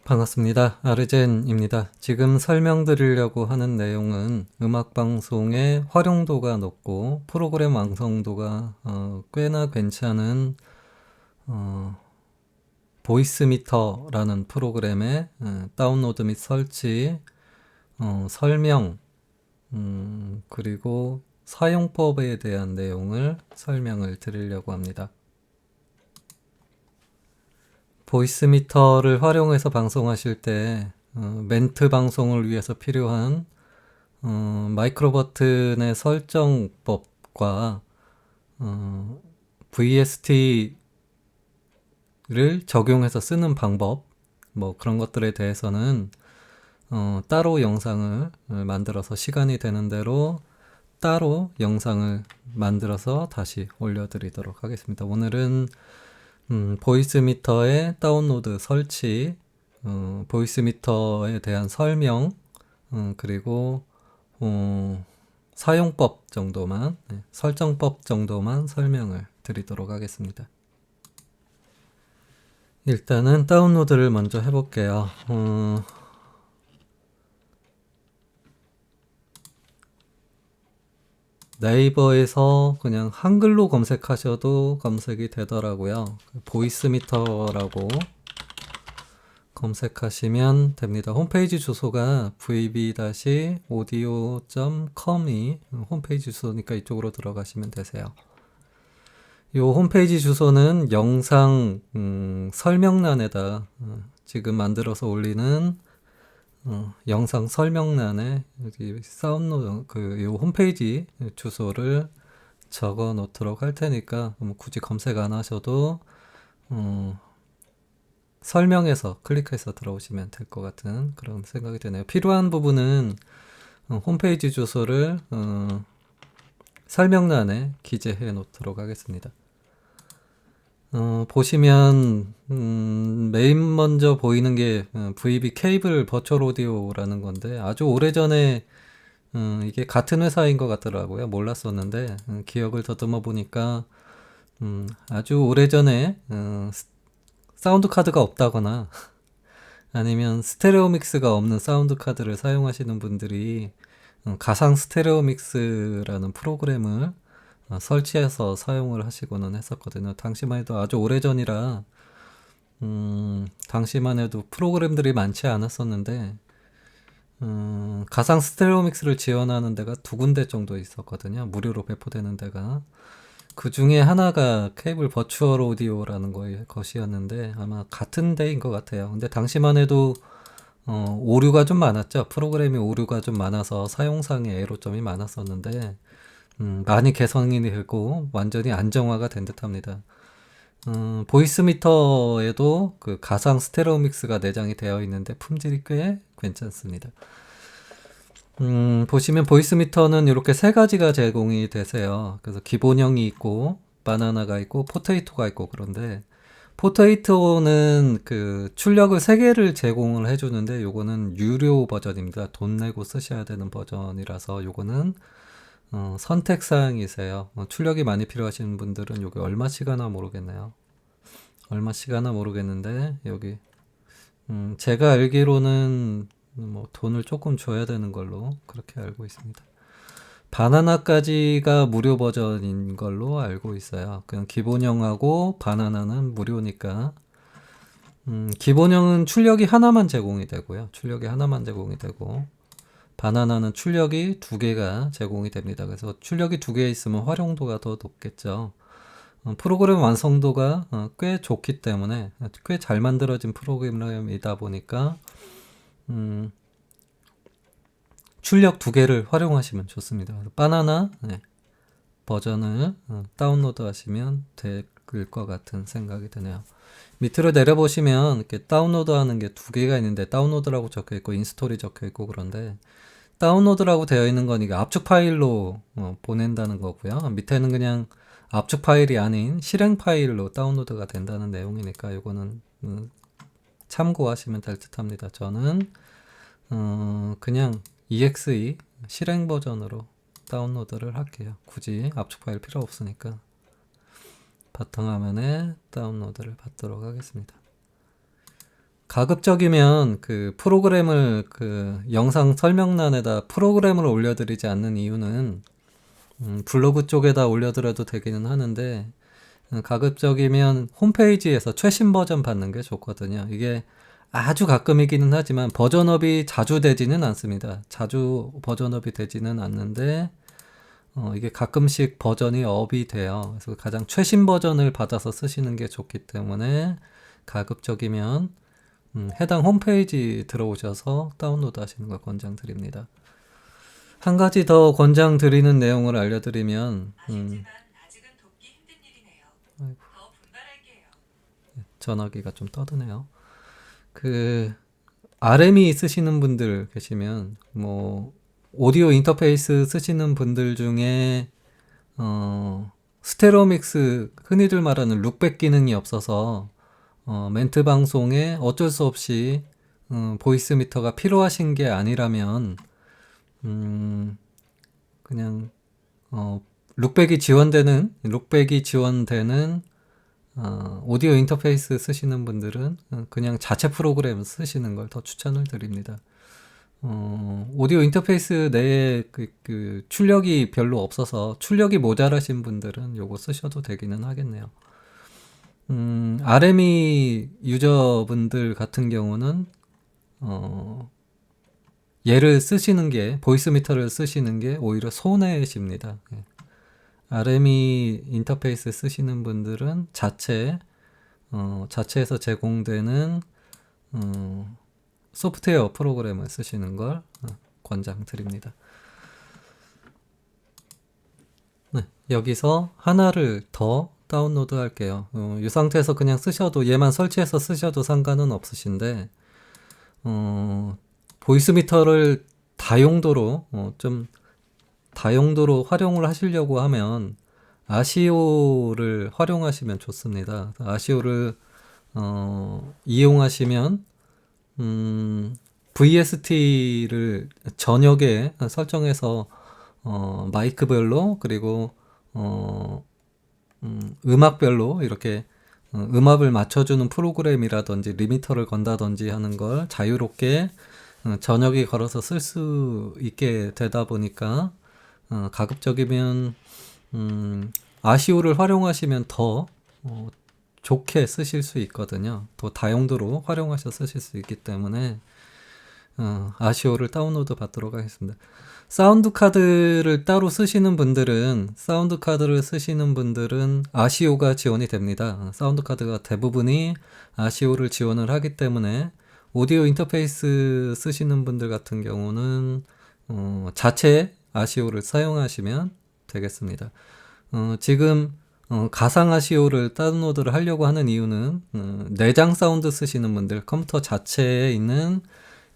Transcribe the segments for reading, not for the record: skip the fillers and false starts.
반갑습니다. 아르젠입니다. 지금 설명드리려고 하는 내용은 음악방송의 활용도가 높고 프로그램 완성도가 꽤나 괜찮은 보이스미터라는 프로그램의 다운로드 및 설치, 설명, 그리고 사용법에 대한 내용을 설명을 드리려고 합니다. 보이스미터를 활용해서 방송하실 때 멘트 방송을 위해서 필요한 마이크로 버튼의 설정법과 VST를 적용해서 쓰는 방법, 뭐 그런 것들에 대해서는 따로 영상을 만들어서 시간이 되는 대로 따로 영상을 만들어서 다시 올려드리도록 하겠습니다. 오늘은 보이스미터의 다운로드 설치, 보이스미터에 대한 설명, 그리고 사용법 정도만, 설정법 정도만 설명을 드리도록 하겠습니다. 일단은 다운로드를 먼저 해볼게요. 네이버에서 그냥 한글로 검색하셔도 검색이 되더라고요. 보이스미터라고 검색하시면 됩니다. 홈페이지 주소가 vb-audio.com이 홈페이지 주소니까 이쪽으로 들어가시면 되세요. 이 홈페이지 주소는 영상 설명란에다 지금 만들어서 올리는 영상 설명란에 여기 사운드 이 홈페이지 주소를 적어 놓도록 할 테니까 굳이 검색 안 하셔도 설명에서 클릭해서 들어오시면 될 것 같은 그런 생각이 드네요. 필요한 부분은 홈페이지 주소를 설명란에 기재해 놓도록 하겠습니다. 보시면 메인 먼저 보이는 게 VB 케이블 버추얼 오디오라는 건데 아주 오래전에 이게 같은 회사인 것 같더라고요. 몰랐었는데 기억을 더듬어 보니까 아주 오래전에 사운드 카드가 없다거나 아니면 스테레오 믹스가 없는 사운드 카드를 사용하시는 분들이 가상 스테레오 믹스라는 프로그램을 설치해서 사용을 하시고는 했었거든요. 당시만 해도 아주 오래전이라 당시만 해도 프로그램들이 많지 않았었는데 가상 스테레오 믹스를 지원하는 데가 두 군데 정도 있었거든요. 무료로 배포되는 데가. 그 중에 하나가 케이블 버추얼 오디오라는 것이었는데 아마 같은 데인 것 같아요. 근데 당시만 해도 오류가 좀 많았죠. 프로그램이 오류가 좀 많아서 사용상의 애로점이 많았었는데 많이 개선이 되고 완전히 안정화가 된 듯합니다. 보이스미터에도 그 가상 스테레오 믹스가 내장이 되어 있는데 품질이 꽤 괜찮습니다. 보시면 보이스미터는 이렇게 세 가지가 제공이 되세요. 그래서 기본형이 있고 바나나가 있고 포테이토가 있고 그런데 포테이토는 그 출력을 3개를 제공을 해주는데 요거는 유료 버전입니다. 돈 내고 쓰셔야 되는 버전이라서 요거는 선택사항이세요. 출력이 많이 필요하신 분들은 여기 얼마씩 하나 모르겠네요. 얼마씩 하나 모르겠는데 여기 제가 알기로는 뭐 돈을 조금 줘야 되는 걸로 그렇게 알고 있습니다. 바나나까지가 무료 버전인 걸로 알고 있어요. 그냥 기본형하고 바나나는 무료니까 기본형은 출력이 하나만 제공이 되고요. 출력이 하나만 제공이 되고 바나나는 출력이 2개가 제공이 됩니다. 그래서 출력이 2개 있으면 활용도가 더 높겠죠. 프로그램 완성도가 꽤 좋기 때문에 꽤 잘 만들어진 프로그램이다 보니까 출력 2개를 활용하시면 좋습니다. 바나나 버전을 다운로드 하시면 될 것 같은 생각이 드네요. 밑으로 내려보시면 이렇게 다운로드 하는 게 2개가 있는데 다운로드라고 적혀 있고 인스톨이 적혀 있고 그런데 다운로드라고 되어 있는 건 이게 압축 파일로 보낸다는 거고요. 밑에는 그냥 압축 파일이 아닌 실행 파일로 다운로드가 된다는 내용이니까 이거는 참고하시면 될 듯 합니다. 저는 그냥 EXE 실행 버전으로 다운로드를 할게요. 굳이 압축 파일 필요 없으니까 바탕화면에 다운로드를 받도록 하겠습니다. 가급적이면 그 프로그램을 그 영상 설명란에다 프로그램을 올려드리지 않는 이유는 블로그 쪽에다 올려드려도 되기는 하는데 가급적이면 홈페이지에서 최신 버전 받는 게 좋거든요. 이게 아주 가끔이기는 하지만 버전업이 자주 되지는 않습니다. 자주 버전업이 되지는 않는데 이게 가끔씩 버전이 업이 돼요. 그래서 가장 최신 버전을 받아서 쓰시는 게 좋기 때문에 가급적이면 해당 홈페이지 들어오셔서 다운로드 하시는 걸 권장드립니다. 한 가지 더 권장드리는 내용을 알려드리면 전화기가 좀 떠드네요. 그 RM이 쓰시는 분들 계시면 뭐 오디오 인터페이스 쓰시는 분들 중에 스테레오 믹스 흔히들 말하는 룩백 기능이 없어서 멘트 방송에 어쩔 수 없이 보이스 미터가 필요하신 게 아니라면 그냥 룩백이 지원되는 오디오 인터페이스 쓰시는 분들은 그냥 자체 프로그램 쓰시는 걸 더 추천을 드립니다. 오디오 인터페이스 내에 그 출력이 별로 없어서 출력이 모자라신 분들은 요거 쓰셔도 되기는 하겠네요. RME 유저분들 같은 경우는 얘를 쓰시는 게 보이스 미터를 쓰시는 게 오히려 손해십니다. RME 인터페이스 쓰시는 분들은 자체에서 제공되는 소프트웨어 프로그램을 쓰시는 걸 권장드립니다. 네, 여기서 하나를 더 다운로드 할게요. 이 상태에서 그냥 쓰셔도 얘만 설치해서 쓰셔도 상관은 없으신데 보이스 미터를 다용도로 활용을 하시려고 하면 아시오를 활용하시면 좋습니다. 아시오를 이용하시면 VST를 저녁에 설정해서 마이크별로 그리고 음악별로 이렇게 음압을 맞춰주는 프로그램이라든지 리미터를 건다든지 하는 걸 자유롭게 저녁에 걸어서 쓸 수 있게 되다 보니까 가급적이면 아시오를 활용하시면 더 좋게 쓰실 수 있거든요. 더 다용도로 활용하셔 쓰실 수 있기 때문에 아시오를 다운로드 받도록 하겠습니다. 사운드 카드를 따로 쓰시는 분들은 아시오가 지원이 됩니다. 사운드 카드가 대부분이 아시오를 지원을 하기 때문에 오디오 인터페이스 쓰시는 분들 같은 경우는 자체 아시오를 사용하시면 되겠습니다. 지금 가상 아시오를 다운로드를 하려고 하는 이유는 내장 사운드 쓰시는 분들, 컴퓨터 자체에 있는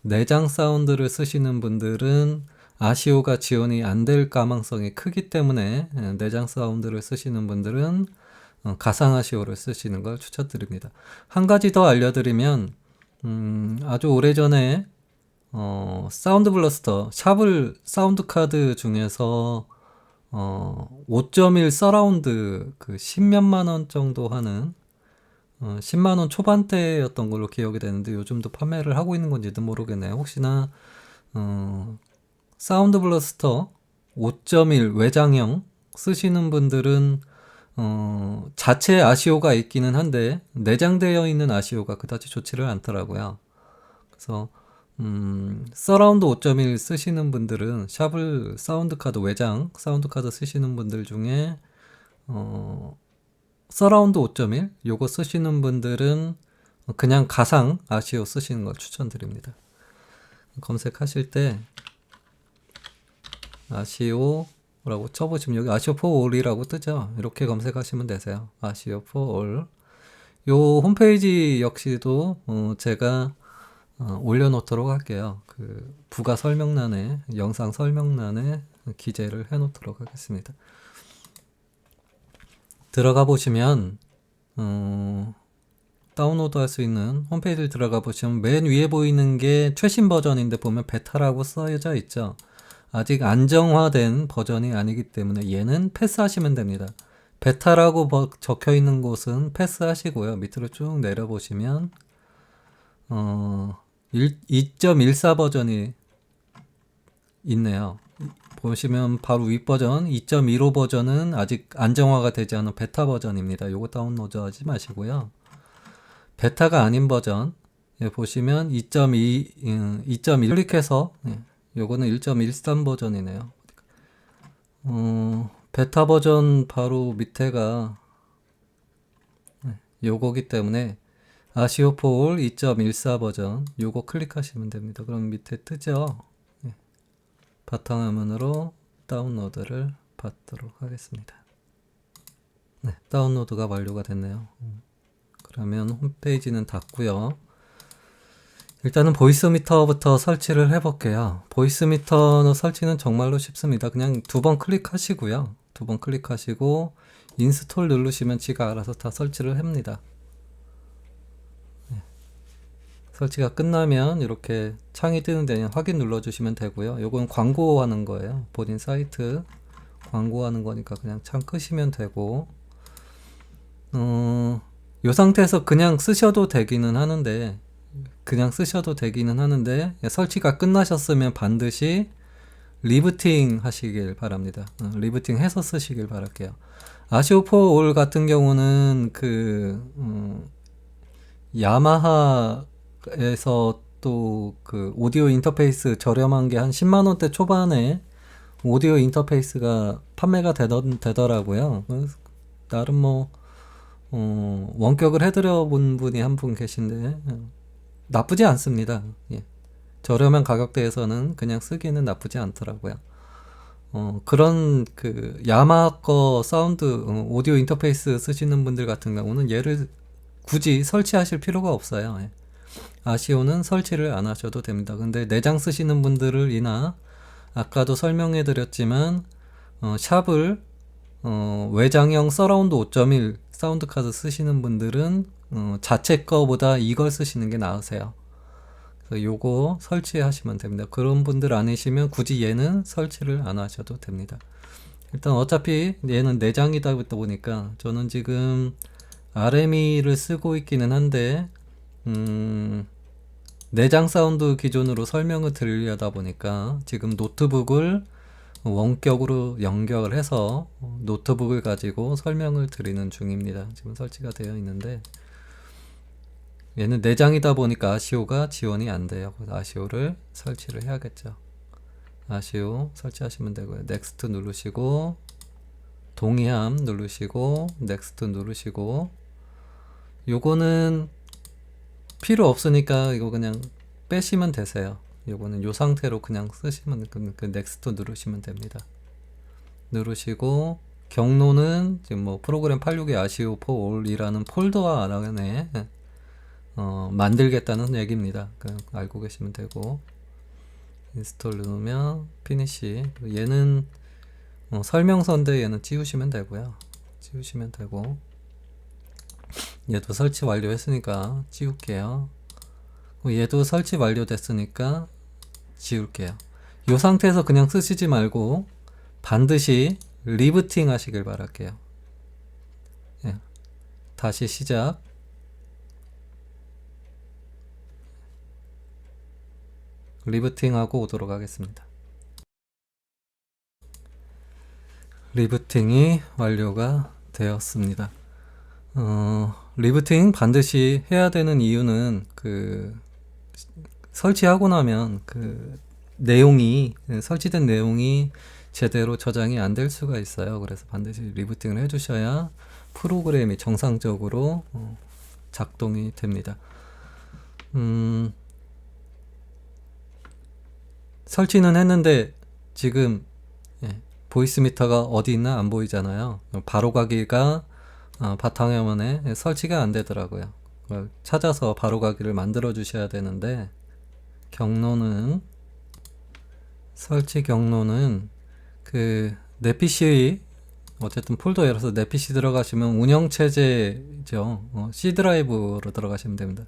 내장 사운드를 쓰시는 분들은 아시오가 지원이 안 될 가망성이 크기 때문에 내장 사운드를 쓰시는 분들은 가상 아시오를 쓰시는 걸 추천드립니다. 한 가지 더 알려드리면 아주 오래전에 사운드 블러스터 샤블 사운드 카드 중에서 5.1 서라운드 그 10몇만 원 정도 하는 10만 원 초반대였던 걸로 기억이 되는데 요즘도 판매를 하고 있는 건지도 모르겠네요. 혹시나 사운드 블러스터 5.1 외장형 쓰시는 분들은 자체 아시오가 있기는 한데 내장되어 있는 아시오가 그다지 좋지를 않더라고요. 그래서 서라운드 5.1 쓰시는 분들은 샤블 사운드 카드 외장 사운드 카드 쓰시는 분들 중에 서라운드 5.1 요거 쓰시는 분들은 그냥 가상 아시오 쓰시는 걸 추천드립니다. 검색하실 때 아시오라고 쳐보시면 여기 아시오 for all이라고 뜨죠. 이렇게 검색하시면 되세요. 아시오 for all. 요 홈페이지 역시도 제가 올려놓도록 할게요. 그 부가 설명란에 영상 설명란에 기재를 해놓도록 하겠습니다. 들어가 보시면 다운로드 할 수 있는 홈페이지를 들어가 보시면 맨 위에 보이는 게 최신 버전인데 보면 베타라고 써져 있죠. 아직 안정화된 버전이 아니기 때문에 얘는 패스하시면 됩니다. 베타라고 적혀 있는 곳은 패스하시고요. 밑으로 쭉 내려보시면 2.14 버전이 있네요. 보시면 바로 윗 버전 2.15 버전은 아직 안정화가 되지 않은 베타 버전입니다. 요거 다운로드 하지 마시고요. 베타가 아닌 버전 보시면 2.1 클릭해서 요거는 1.13 버전이네요. 베타 버전 바로 밑에가 요거기 때문에 아시오폴 2.14 버전 요거 클릭하시면 됩니다. 그럼 밑에 뜨죠. 바탕화면으로 다운로드를 받도록 하겠습니다. 네, 다운로드가 완료가 됐네요. 그러면 홈페이지는 닫고요. 일단은 보이스미터부터 설치를 해볼게요. 보이스미터 설치는 정말로 쉽습니다. 그냥 2번 클릭하시고요. 2번 클릭하시고 인스톨 누르시면 지가 알아서 다 설치를 합니다. 설치가 끝나면 이렇게 창이 뜨는데 확인 눌러주시면 되고요. 요건 광고하는 거예요. 본인 사이트 광고하는 거니까 그냥 창 끄시면 되고 요 상태에서 그냥 쓰셔도 되기는 하는데 설치가 끝나셨으면 반드시 리부팅 하시길 바랍니다. 리부팅 해서 쓰시길 바랄게요. 아시오4올 같은 경우는 야마하에서 또 그 오디오 인터페이스 저렴한 게 한 10만원대 초반에 오디오 인터페이스가 판매가 되더라고요. 나름 뭐 원격을 해드려 본 분이 한 분 계신데 나쁘지 않습니다. 예. 저렴한 가격대에서는 그냥 쓰기는 나쁘지 않더라고요. 그런 야마하 거 사운드 오디오 인터페이스 쓰시는 분들 같은 경우는 얘를 굳이 설치하실 필요가 없어요. 예. 아시오는 설치를 안 하셔도 됩니다. 근데 내장 쓰시는 분들이나 아까도 설명해 드렸지만 샵을 외장형 서라운드 5.1 사운드 카드 쓰시는 분들은 자체 거보다 이걸 쓰시는 게 나으세요. 그래서 요거 설치하시면 됩니다. 그런 분들 아니시면 굳이 얘는 설치를 안 하셔도 됩니다. 일단 어차피 얘는 내장이다 보니까 저는 지금 RME를 쓰고 있기는 한데 내장 사운드 기준으로 설명을 드리려다 보니까 지금 노트북을 원격으로 연결을 해서 노트북을 가지고 설명을 드리는 중입니다. 지금 설치가 되어 있는데 얘는 내장이다 보니까 아시오가 지원이 안 돼요. 그래서 아시오를 설치를 해야겠죠. 아시오 설치하시면 되고요. 넥스트 누르시고 동의함 누르시고 넥스트 누르시고 요거는 필요 없으니까 이거 그냥 빼시면 되세요. 요거는 요 상태로 그냥 쓰시면 그 넥스트 누르시면 됩니다. 누르시고 경로는 지금 뭐 프로그램 86의 아시오 포 올이라는 폴더 안에 만들겠다는 얘기입니다. 알고 계시면 되고 인스톨 누르면 피니시 얘는 설명서인데 얘는 지우시면 되고요. 지우시면 되고 얘도 설치 완료했으니까 지울게요. 얘도 설치 완료됐으니까 지울게요. 이 상태에서 그냥 쓰시지 말고 반드시 리부팅 하시길 바랄게요. 예. 다시 시작. 리부팅 하고 오도록 하겠습니다. 리부팅이 완료가 되었습니다. 리부팅 반드시 해야 되는 이유는 설치하고 나면 설치된 내용이 제대로 저장이 안 될 수가 있어요. 그래서 반드시 리부팅을 해주셔야 프로그램이 정상적으로 작동이 됩니다. 설치는 했는데 지금 보이스미터가 어디 있나 안 보이잖아요. 바로가기가 바탕화면에 설치가 안 되더라고요. 그걸 찾아서 바로가기를 만들어 주셔야 되는데 설치 경로는 내 PC 어쨌든 폴더 열어서 내 PC 들어가시면 운영체제죠. C 드라이브로 들어가시면 됩니다.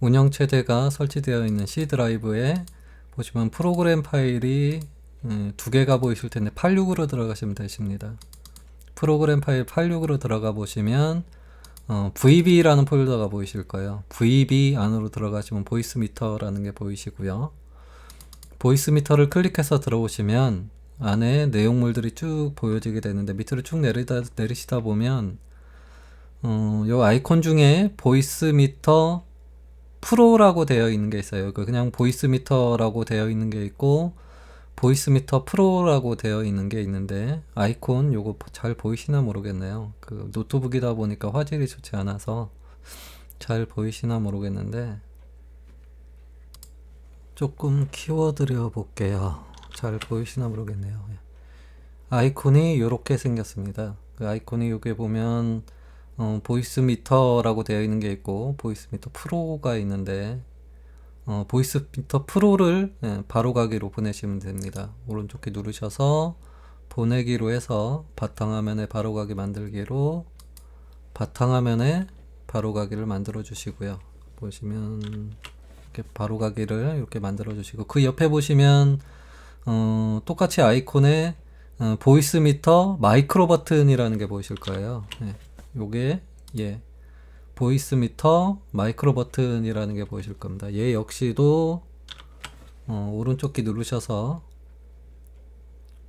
운영체제가 설치되어 있는 C 드라이브에 보시면 프로그램 파일이 2개가 보이실 텐데 86으로 들어가시면 되십니다. 프로그램 파일 86으로 들어가 보시면 VB라는 폴더가 보이실 거예요. VB 안으로 들어가시면 보이스 미터라는 게 보이시고요. 보이스 미터를 클릭해서 들어오시면 안에 내용물들이 쭉 보여지게 되는데 밑으로 쭉 내리시다 보면 요 아이콘 중에 보이스 미터 프로라고 되어 있는 게 있어요. 그냥 보이스 미터라고 되어 있는 게 있고 보이스 미터 프로라고 되어 있는 게 있는데 아이콘 요거 잘 보이시나 모르겠네요. 그 노트북이다 보니까 화질이 좋지 않아서 잘 보이시나 모르겠는데 조금 키워드려 볼게요. 잘 보이시나 모르겠네요. 아이콘이 요렇게 생겼습니다. 그 아이콘이 여기 보면 보이스 미터라고 되어 있는 게 있고 보이스 미터 프로가 있는데 보이스 미터 프로를 바로가기로 보내시면 됩니다. 오른쪽 키 누르셔서 보내기로 해서 바탕화면에 바로가기 만들기로 바탕화면에 바로가기를 만들어 주시고요. 보시면 이렇게 바로가기를 이렇게 만들어 주시고 그 옆에 보시면 똑같이 아이콘에 보이스 미터 마이크로 버튼이라는 게 보이실 거예요. 요게 보이스 미터 마이크로 버튼이라는 게 보이실 겁니다. 얘 역시도 오른쪽 키 누르셔서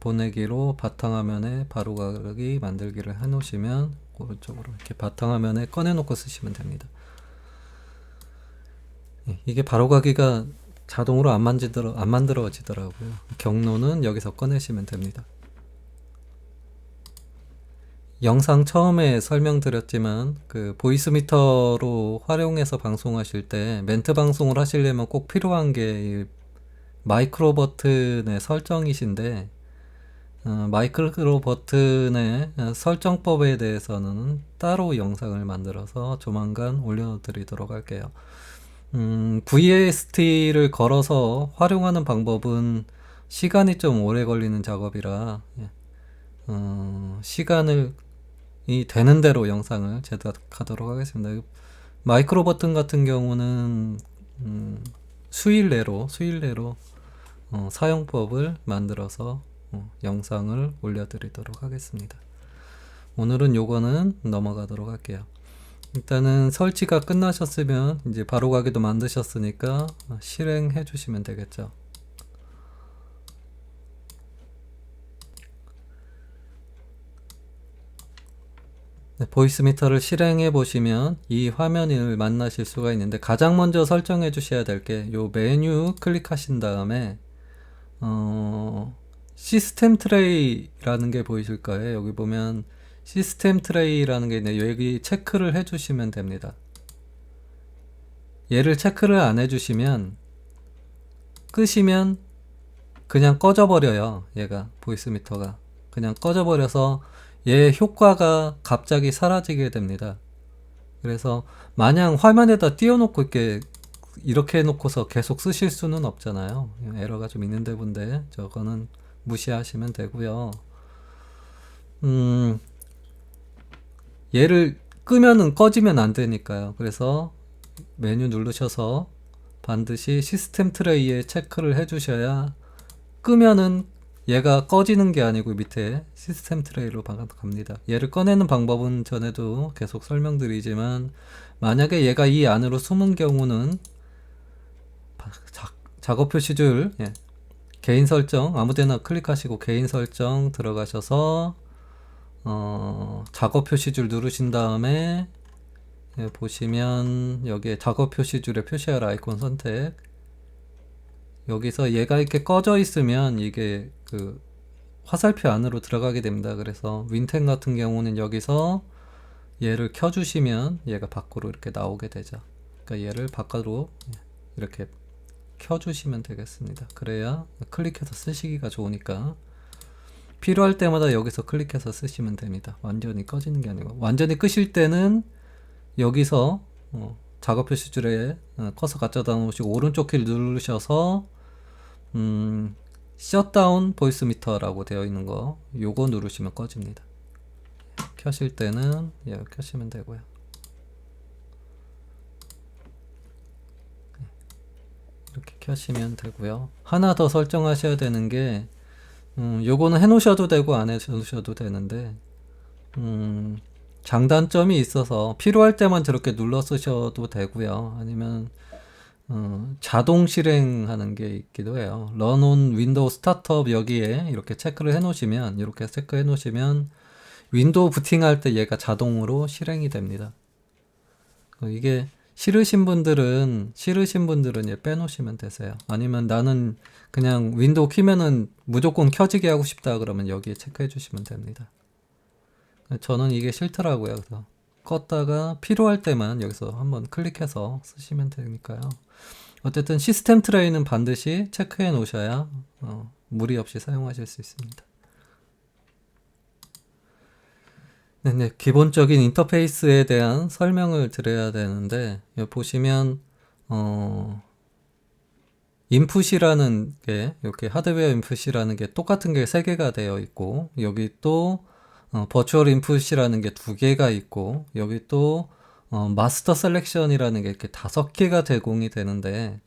보내기로 바탕화면에 바로가기 만들기를 해 놓으시면 오른쪽으로 이렇게 바탕화면에 꺼내 놓고 쓰시면 됩니다. 이게 바로가기가 자동으로 안 만들어지더라고요. 경로는 여기서 꺼내시면 됩니다. 영상 처음에 설명드렸지만 그 보이스 미터로 활용해서 방송하실 때 멘트 방송을 하시려면 꼭 필요한 게 마이크로 버튼의 설정이신데 마이크로 버튼의 설정법에 대해서는 따로 영상을 만들어서 조만간 올려드리도록 할게요. VST를 걸어서 활용하는 방법은 시간이 좀 오래 걸리는 작업이라 시간을 되는 대로 영상을 제작하도록 하겠습니다. 마이크로 버튼 같은 경우는 수일 내로 사용법을 만들어서 영상을 올려드리도록 하겠습니다. 오늘은 요거는 넘어가도록 할게요. 일단은 설치가 끝나셨으면 이제 바로가기도 만드셨으니까 실행해 주시면 되겠죠. 보이스 미터를 실행해 보시면 이 화면을 만나실 수가 있는데 가장 먼저 설정해 주셔야 될 게 요 메뉴 클릭하신 다음에 시스템 트레이라는 게 보이실 거예요. 여기 보면 시스템 트레이라는 게 있는데 여기 체크를 해 주시면 됩니다. 얘를 체크를 안 해 주시면 끄시면 그냥 꺼져 버려요. 얘가 보이스 미터가 그냥 꺼져 버려서 얘 효과가 갑자기 사라지게 됩니다. 그래서 마냥 화면에다 띄워놓고 이렇게 해놓고서 계속 쓰실 수는 없잖아요. 에러가 좀 있는데 본데 저거는 무시하시면 되고요. 얘를 끄면은 꺼지면 안 되니까요. 그래서 메뉴 누르셔서 반드시 시스템 트레이에 체크를 해 주셔야 끄면은 얘가 꺼지는 게 아니고 밑에 시스템 트레이로 갑니다. 얘를 꺼내는 방법은 전에도 계속 설명드리지만 만약에 얘가 이 안으로 숨은 경우는 작업 표시줄 개인 설정 아무데나 클릭하시고 개인 설정 들어가셔서 작업 표시줄 누르신 다음에 보시면 여기에 작업 표시줄에 표시할 아이콘 선택 여기서 얘가 이렇게 꺼져 있으면 이게 그 화살표 안으로 들어가게 됩니다. 그래서 윈텐 같은 경우는 여기서 얘를 켜주시면 얘가 밖으로 이렇게 나오게 되죠. 그러니까 얘를 바깥으로 이렇게 켜주시면 되겠습니다. 그래야 클릭해서 쓰시기가 좋으니까 필요할 때마다 여기서 클릭해서 쓰시면 됩니다. 완전히 꺼지는 게 아니고 완전히 끄실 때는 여기서 작업 표시줄에 커서 갖다 놓으시고 오른쪽 키를 누르셔서 셧다운 보이스 미터라고 되어 있는 거 요거 누르시면 꺼집니다. 켜실 때는 얘를 켜시면 되고요. 이렇게 켜시면 되고요. 하나 더 설정하셔야 되는 게 요거는 해 놓으셔도 되고 안 해 놓으셔도 되는데 장단점이 있어서 필요할 때만 저렇게 눌러 쓰셔도 되고요. 아니면 자동 실행하는 게 있기도 해요. Run on Windows Startup 여기에 이렇게 체크를 해 놓으시면, 이렇게 체크해 놓으시면 윈도우 부팅할 때 얘가 자동으로 실행이 됩니다. 이게 싫으신 분들은 얘 빼놓으시면 되세요. 아니면 나는 그냥 윈도우 키면은 무조건 켜지게 하고 싶다 그러면 여기에 체크해 주시면 됩니다. 저는 이게 싫더라고요. 그래서 껐다가 필요할 때만 여기서 한번 클릭해서 쓰시면 되니까요. 어쨌든 시스템 트레이는 반드시 체크해 놓으셔야 무리 없이 사용하실 수 있습니다. 네, 기본적인 인터페이스에 대한 설명을 드려야 되는데, 여기 보시면 인풋이라는 게, 이렇게 하드웨어 인풋이라는 게 똑같은 게 3개가 되어 있고, 여기 또 버추얼 인풋이라는 게 2개가 있고, 여기 또 마스터 셀렉션이라는 게 이렇게 5개가 제공이 되는데,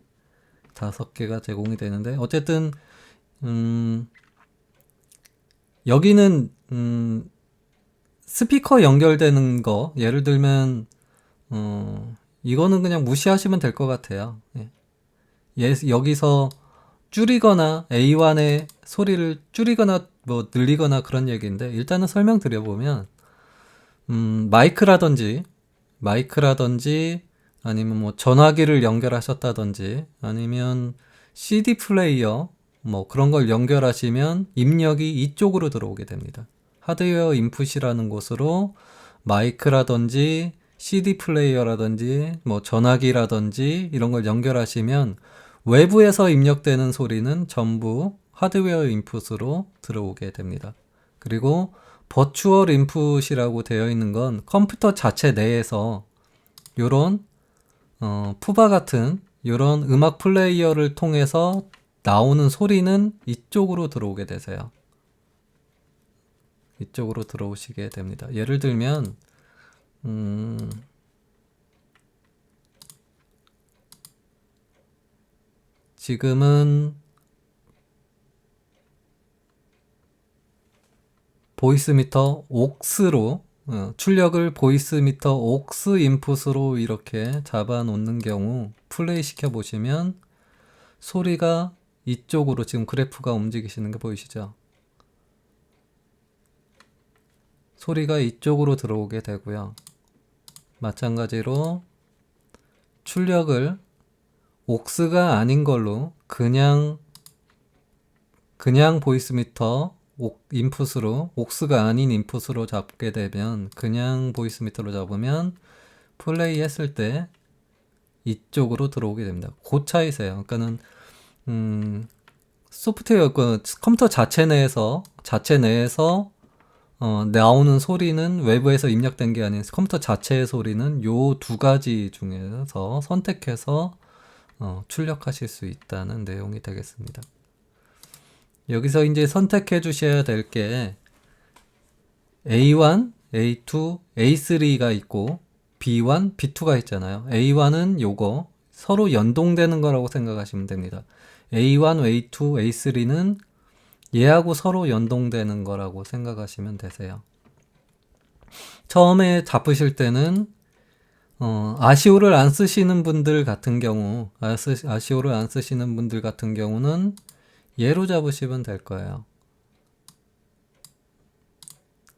어쨌든 여기는 스피커 연결되는 거, 예를 들면 이거는 그냥 무시하시면 될 것 같아요. 여기서 줄이거나 A1의 소리를 줄이거나 뭐 늘리거나 그런 얘기인데, 일단은 설명드려보면 마이크라든지 아니면 뭐 전화기를 연결하셨다든지 아니면 CD 플레이어 뭐 그런 걸 연결하시면 입력이 이쪽으로 들어오게 됩니다. 하드웨어 인풋이라는 곳으로 마이크라든지 CD 플레이어라든지 뭐 전화기라든지 이런 걸 연결하시면 외부에서 입력되는 소리는 전부 하드웨어 인풋으로 들어오게 됩니다. 그리고 버추얼 인풋이라고 되어 있는 건 컴퓨터 자체 내에서 요런 푸바 같은 요런 음악 플레이어를 통해서 나오는 소리는 이쪽으로 들어오게 되세요. 이쪽으로 들어오시게 됩니다. 예를 들면 지금은 보이스미터 옥스로 출력을 보이스미터 옥스 인풋으로 이렇게 잡아 놓는 경우 플레이 시켜 보시면 소리가 이쪽으로 지금 그래프가 움직이시는 게 보이시죠? 소리가 이쪽으로 들어오게 되고요. 마찬가지로 출력을 옥스가 아닌 걸로 그냥 보이스미터 인풋으로, 옥스가 아닌 인풋으로 잡게 되면, 그냥 보이스미터로 잡으면 플레이 했을 때 이쪽으로 들어오게 됩니다. 그 차이세요. 그러니까는 소프트웨어 컴퓨터 자체 내에서 나오는 소리는 외부에서 입력된 게 아닌 컴퓨터 자체의 소리는 요 2가지 중에서 선택해서 출력하실 수 있다는 내용이 되겠습니다. 여기서 이제 선택해 주셔야 될 게 A1, A2, A3가 있고 B1, B2가 있잖아요. A1은 요거 서로 연동되는 거라고 생각하시면 됩니다. A1, A2, A3는 얘하고 서로 연동되는 거라고 생각하시면 되세요. 처음에 잡으실 때는 아시오를 안 쓰시는 분들 같은 경우, 아시오를 안 쓰시는 분들 같은 경우는 얘로 잡으시면 될 거예요.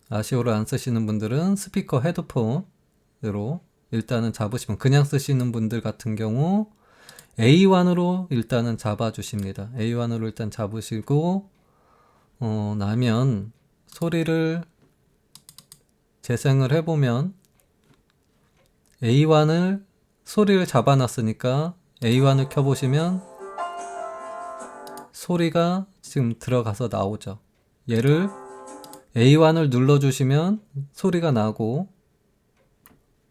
아시오를 안 쓰시는 분들은 스피커 헤드폰으로 일단은 잡으시면, 그냥 쓰시는 분들 같은 경우 A1으로 일단은 잡아 주십니다. A1으로 일단 잡으시고 나면 소리를 재생을 해보면 A1을 소리를 잡아 놨으니까 A1을 켜보시면 소리가 지금 들어가서 나오죠. 얘를 A1을 눌러주시면 소리가 나고,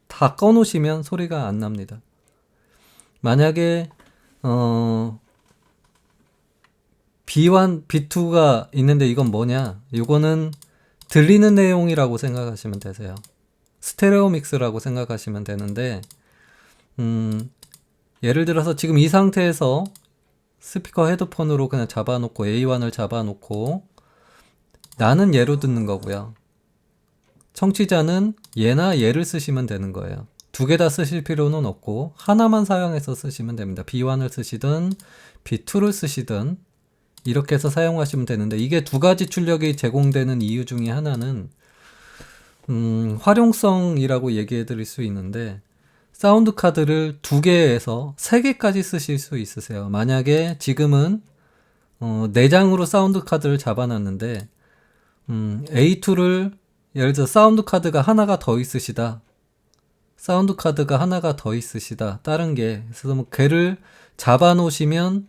다 꺼놓으시면 소리가 안 납니다. 만약에 B1, B2가 있는데 이건 뭐냐? 이거는 들리는 내용이라고 생각하시면 되세요. 스테레오 믹스라고 생각하시면 되는데 예를 들어서 지금 이 상태에서 스피커 헤드폰으로 그냥 잡아놓고 A1을 잡아놓고 나는 얘로 듣는 거고요. 청취자는 얘나 얘를 쓰시면 되는 거예요. 두 개 다 쓰실 필요는 없고 하나만 사용해서 쓰시면 됩니다. B1을 쓰시든 B2를 쓰시든 이렇게 해서 사용하시면 되는데, 이게 두 가지 출력이 제공되는 이유 중에 하나는 활용성이라고 얘기해 드릴 수 있는데, 사운드 카드를 두 개에서 세 개까지 쓰실 수 있으세요. 만약에 지금은 4장으로 사운드 카드를 잡아놨는데 A2를 예를 들어 사운드 카드가 하나가 더 있으시다. 사운드 카드가 하나가 더 있으시다. 다른 게. 그래서 뭐 걔를 잡아 놓으시면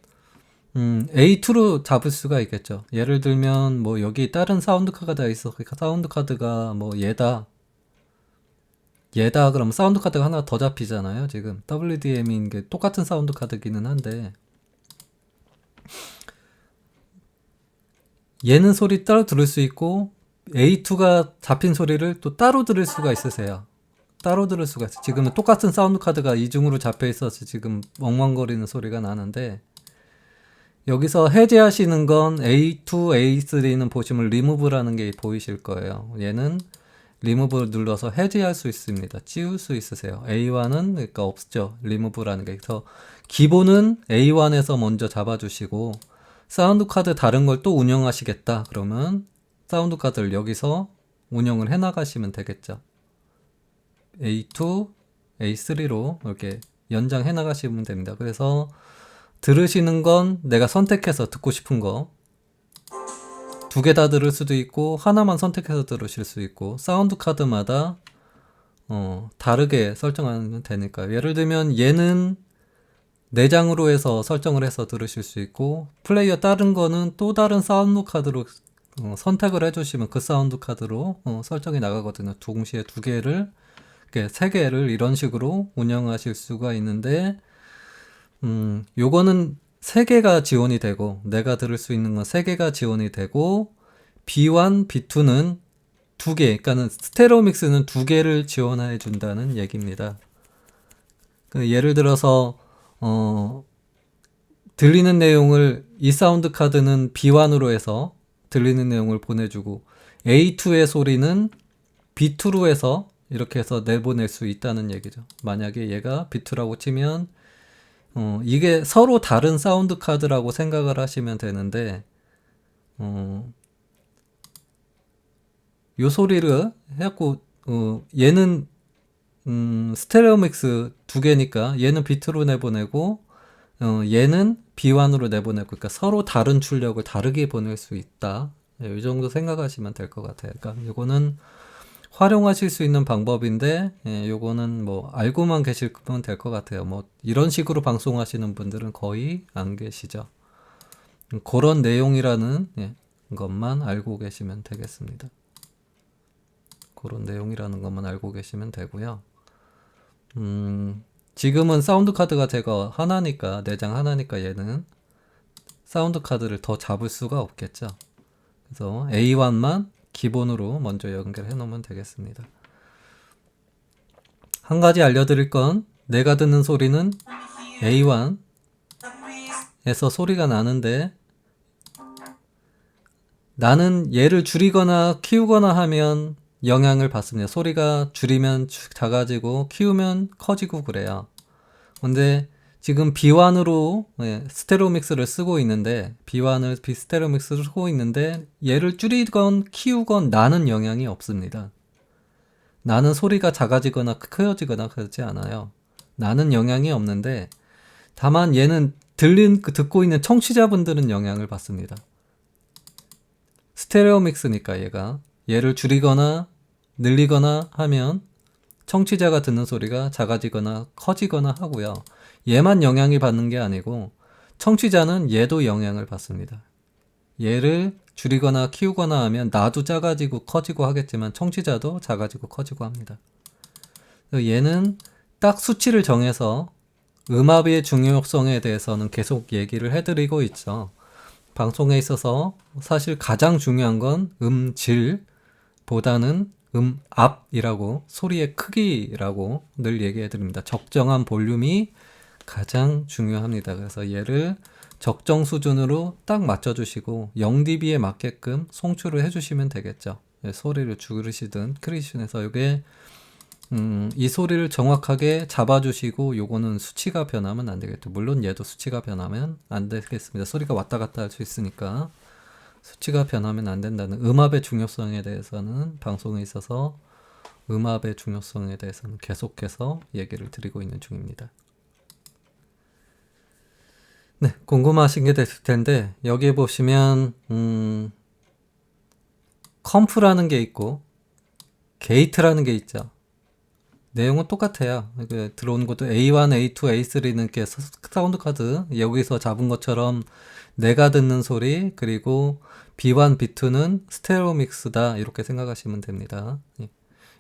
A2로 잡을 수가 있겠죠. 예를 들면 뭐 여기 다른 사운드 카드가 있어. 그러니까 사운드 카드가 뭐 얘다. 그럼 사운드 카드가 하나 더 잡히잖아요. 지금 WDM인 게 똑같은 사운드 카드기는 한데, 얘는 소리 따로 들을 수 있고 A2가 잡힌 소리를 또 따로 들을 수가 있으세요. 따로 들을 수가 있어요. 지금은 똑같은 사운드 카드가 이중으로 잡혀 있어서 지금 엉망거리는 소리가 나는데, 여기서 해제하시는 건 A2, A3는 보시면 리무브라는 게 보이실 거예요. 얘는 리무브 눌러서 해제할 수 있습니다. 지울 수 있으세요. A1은 그러니까 없죠. 리무브라는 게. 그래서 기본은 A1에서 먼저 잡아주시고, 사운드 카드 다른 걸 또 운영하시겠다 그러면 사운드 카드를 여기서 운영을 해 나가시면 되겠죠. A2, A3로 이렇게 연장해 나가시면 됩니다. 그래서 들으시는 건 내가 선택해서 듣고 싶은 거 두 개 다 들을 수도 있고 하나만 선택해서 들으실 수 있고, 사운드 카드마다 다르게 설정하면 되니까요. 예를 들면 얘는 4장으로 해서 설정을 해서 들으실 수 있고, 플레이어 다른 거는 또 다른 사운드 카드로 선택을 해주시면 그 사운드 카드로 설정이 나가거든요. 동시에 두 개를, 세 개를 이런 식으로 운영하실 수가 있는데, 요거는 3개가 지원이 되고, 내가 들을 수 있는 건 3개가 지원이 되고, B1, B2는 2개, 그러니까는 스테레오 믹스는 2개를 지원해 준다는 얘기입니다. 예를 들어서 들리는 내용을 이 사운드 카드는 B1으로 해서 들리는 내용을 보내주고, A2의 소리는 B2로 해서 이렇게 해서 내보낼 수 있다는 얘기죠. 만약에 얘가 B2라고 치면 이게 서로 다른 사운드 카드라고 생각을 하시면 되는데, 요 소리를 해갖고 얘는 스테레오 믹스 2개니까 얘는 B2로 내보내고 얘는 B1으로 내보내고, 그러니까 서로 다른 출력을 다르게 보낼 수 있다. 이 정도 생각하시면 될 것 같아요. 그러니까 이거는 활용하실 수 있는 방법인데, 요거는 뭐 알고만 계시면 될 것 같아요. 뭐 이런 식으로 방송하시는 분들은 거의 안 계시죠. 그런 내용이라는 것만 알고 계시면 되겠습니다. 그런 내용이라는 것만 알고 계시면 되고요. 지금은 사운드 카드가 제가 하나니까, 4장 하나니까 얘는 사운드 카드를 더 잡을 수가 없겠죠. 그래서 A1만 기본으로 먼저 연결해 놓으면 되겠습니다. 한 가지 알려드릴 건, 내가 듣는 소리는 A1에서 소리가 나는데, 나는 얘를 줄이거나 키우거나 하면 영향을 받습니다. 소리가 줄이면 작아지고 키우면 커지고 그래요. 근데 지금 B1으로 스테레오 믹스를 쓰고 있는데, B1을 스테레오 믹스를 쓰고 있는데 얘를 줄이건 키우건 나는 영향이 없습니다. 나는 소리가 작아지거나 커지거나 그렇지 않아요. 나는 영향이 없는데, 다만 얘는 듣고 있는 청취자분들은 영향을 받습니다. 스테레오 믹스니까 얘를 줄이거나 늘리거나 하면 청취자가 듣는 소리가 작아지거나 커지거나 하고요. 얘만 영향이 받는 게 아니고 청취자는 얘도 영향을 받습니다. 얘를 줄이거나 키우거나 하면 나도 작아지고 커지고 하겠지만 청취자도 작아지고 커지고 합니다. 얘는 딱 수치를 정해서 음압의 중요성에 대해서는 계속 얘기를 해드리고 있죠. 방송에 있어서 사실 가장 중요한 건 음질보다는 음압이라고, 소리의 크기라고 늘 얘기해 드립니다. 적정한 볼륨이 가장 중요합니다. 그래서 얘를 적정 수준으로 딱 맞춰주시고 0dB에 맞게끔 송출을 해주시면 되겠죠. 소리를 줄이시든 크리에이션에서 이게 이 소리를 정확하게 잡아주시고 요거는 수치가 변하면 안 되겠죠. 물론 얘도 수치가 변하면 안 되겠습니다. 소리가 왔다 갔다 할 수 있으니까 수치가 변하면 안 된다는 음압의 중요성에 대해서는 방송에 있어서 음압의 중요성에 대해서는 계속해서 얘기를 드리고 있는 중입니다. 네, 궁금하신 게 됐을 텐데 여기에 보시면 컴프라는 게 있고 게이트라는 게 있죠. 내용은 똑같아요. 들어오는 것도 A1, A2, A3는 이렇게 사운드 카드 여기서 잡은 것처럼 내가 듣는 소리, 그리고 B1, B2는 스테레오 믹스다 이렇게 생각하시면 됩니다.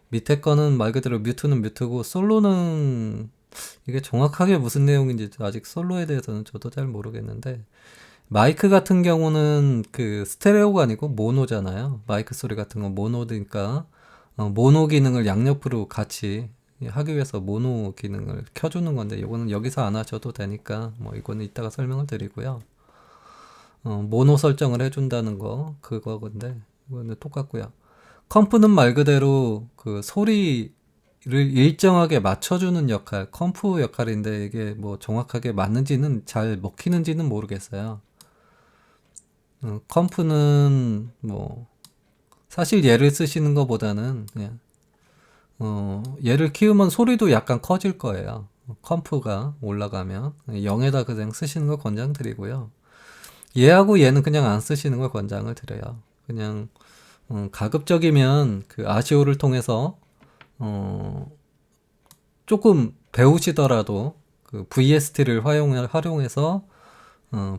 밑에 거는 말 그대로 뮤트는 뮤트고 솔로는 이게 정확하게 무슨 내용인지 아직 솔로에 대해서는 저도 잘 모르겠는데, 마이크 같은 경우는 그 스테레오가 아니고 모노잖아요. 마이크 소리 같은 건 모노니까 모노 기능을 양옆으로 같이 하기 위해서 모노 기능을 켜주는 건데, 이거는 여기서 안 하셔도 되니까 뭐 이거는 이따가 설명을 드리고요. 모노 설정을 해준다는 거 그거 건데 이거는 똑같고요. 컴프는 말 그대로 그 소리를 일정하게 맞춰주는 역할, 컴프 역할인데 이게 뭐 정확하게 맞는지는 잘 먹히는지는 모르겠어요. 컴프는 뭐 사실 얘를 쓰시는 것보다는 그냥 얘를 키우면 소리도 약간 커질 거예요. 컴프가 올라가면 0에다 그냥 쓰시는 걸 권장드리고요. 얘하고 얘는 그냥 안 쓰시는 걸 권장을 드려요. 그냥 가급적이면 그 아시오를 통해서 조금 배우시더라도 그 VST를 활용해서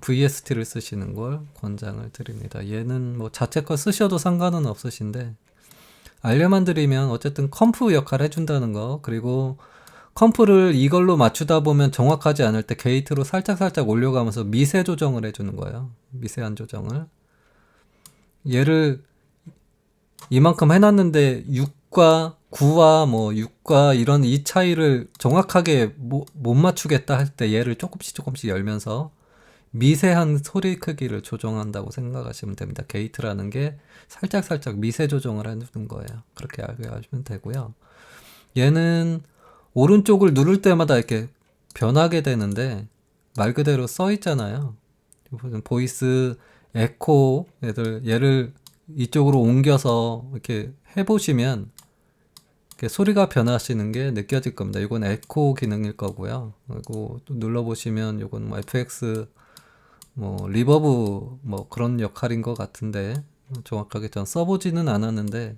VST를 쓰시는 걸 권장을 드립니다. 얘는 뭐 자체 거 쓰셔도 상관은 없으신데 알려만 드리면 어쨌든 컴프 역할을 해준다는 거, 그리고 컴프를 이걸로 맞추다 보면 정확하지 않을 때 게이트로 살짝살짝 올려가면서 미세 조정을 해주는 거예요. 미세한 조정을. 얘를 이만큼 해놨는데 6과 9와 뭐 6과 이런 이 차이를 정확하게 못 맞추겠다 할 때 얘를 조금씩 열면서 미세한 소리 크기를 조정한다고 생각하시면 됩니다. 게이트라는 게 살짝살짝 미세 조정을 해주는 거예요. 그렇게 알고 하시면 되고요. 얘는 오른쪽을 누를 때마다 이렇게 변하게 되는데 말 그대로 써 있잖아요. 보이스, 에코, 얘를 이쪽으로 옮겨서 이렇게 해보시면 이렇게 소리가 변하시는 게 느껴질 겁니다. 이건 에코 기능일 거고요. 그리고 또 눌러보시면 이건 뭐 FX, 뭐 리버브 뭐 그런 역할인 것 같은데 정확하게 전 써보지는 않았는데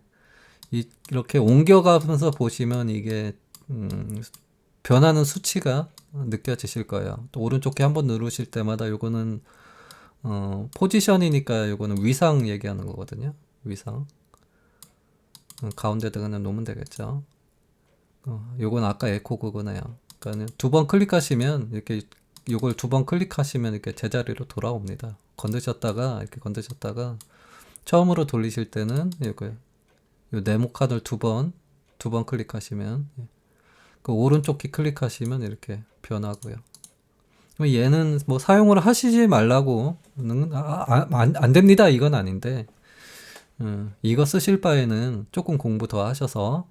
이렇게 옮겨가면서 보시면 이게 변하는 수치가 느껴지실 거예요. 또 오른쪽 키 한번 누르실 때마다 요거는 포지션이니까 요거는 위상 얘기하는 거거든요. 위상. 가운데다 그냥 놓으면 되겠죠. 요건 아까 에코 그거네요. 그러니까 두 번 클릭하시면 이렇게 요걸 두 번 클릭하시면 이렇게 제자리로 돌아옵니다. 이렇게 건드셨다가 처음으로 돌리실 때는 이거 요 네모 카드를 두 번 클릭하시면 그 오른쪽 키 클릭하시면 이렇게 변하고요. 얘는 뭐 사용을 하시지 말라고 안 됩니다 이건 아닌데, 이거 쓰실 바에는 조금 공부 더 하셔서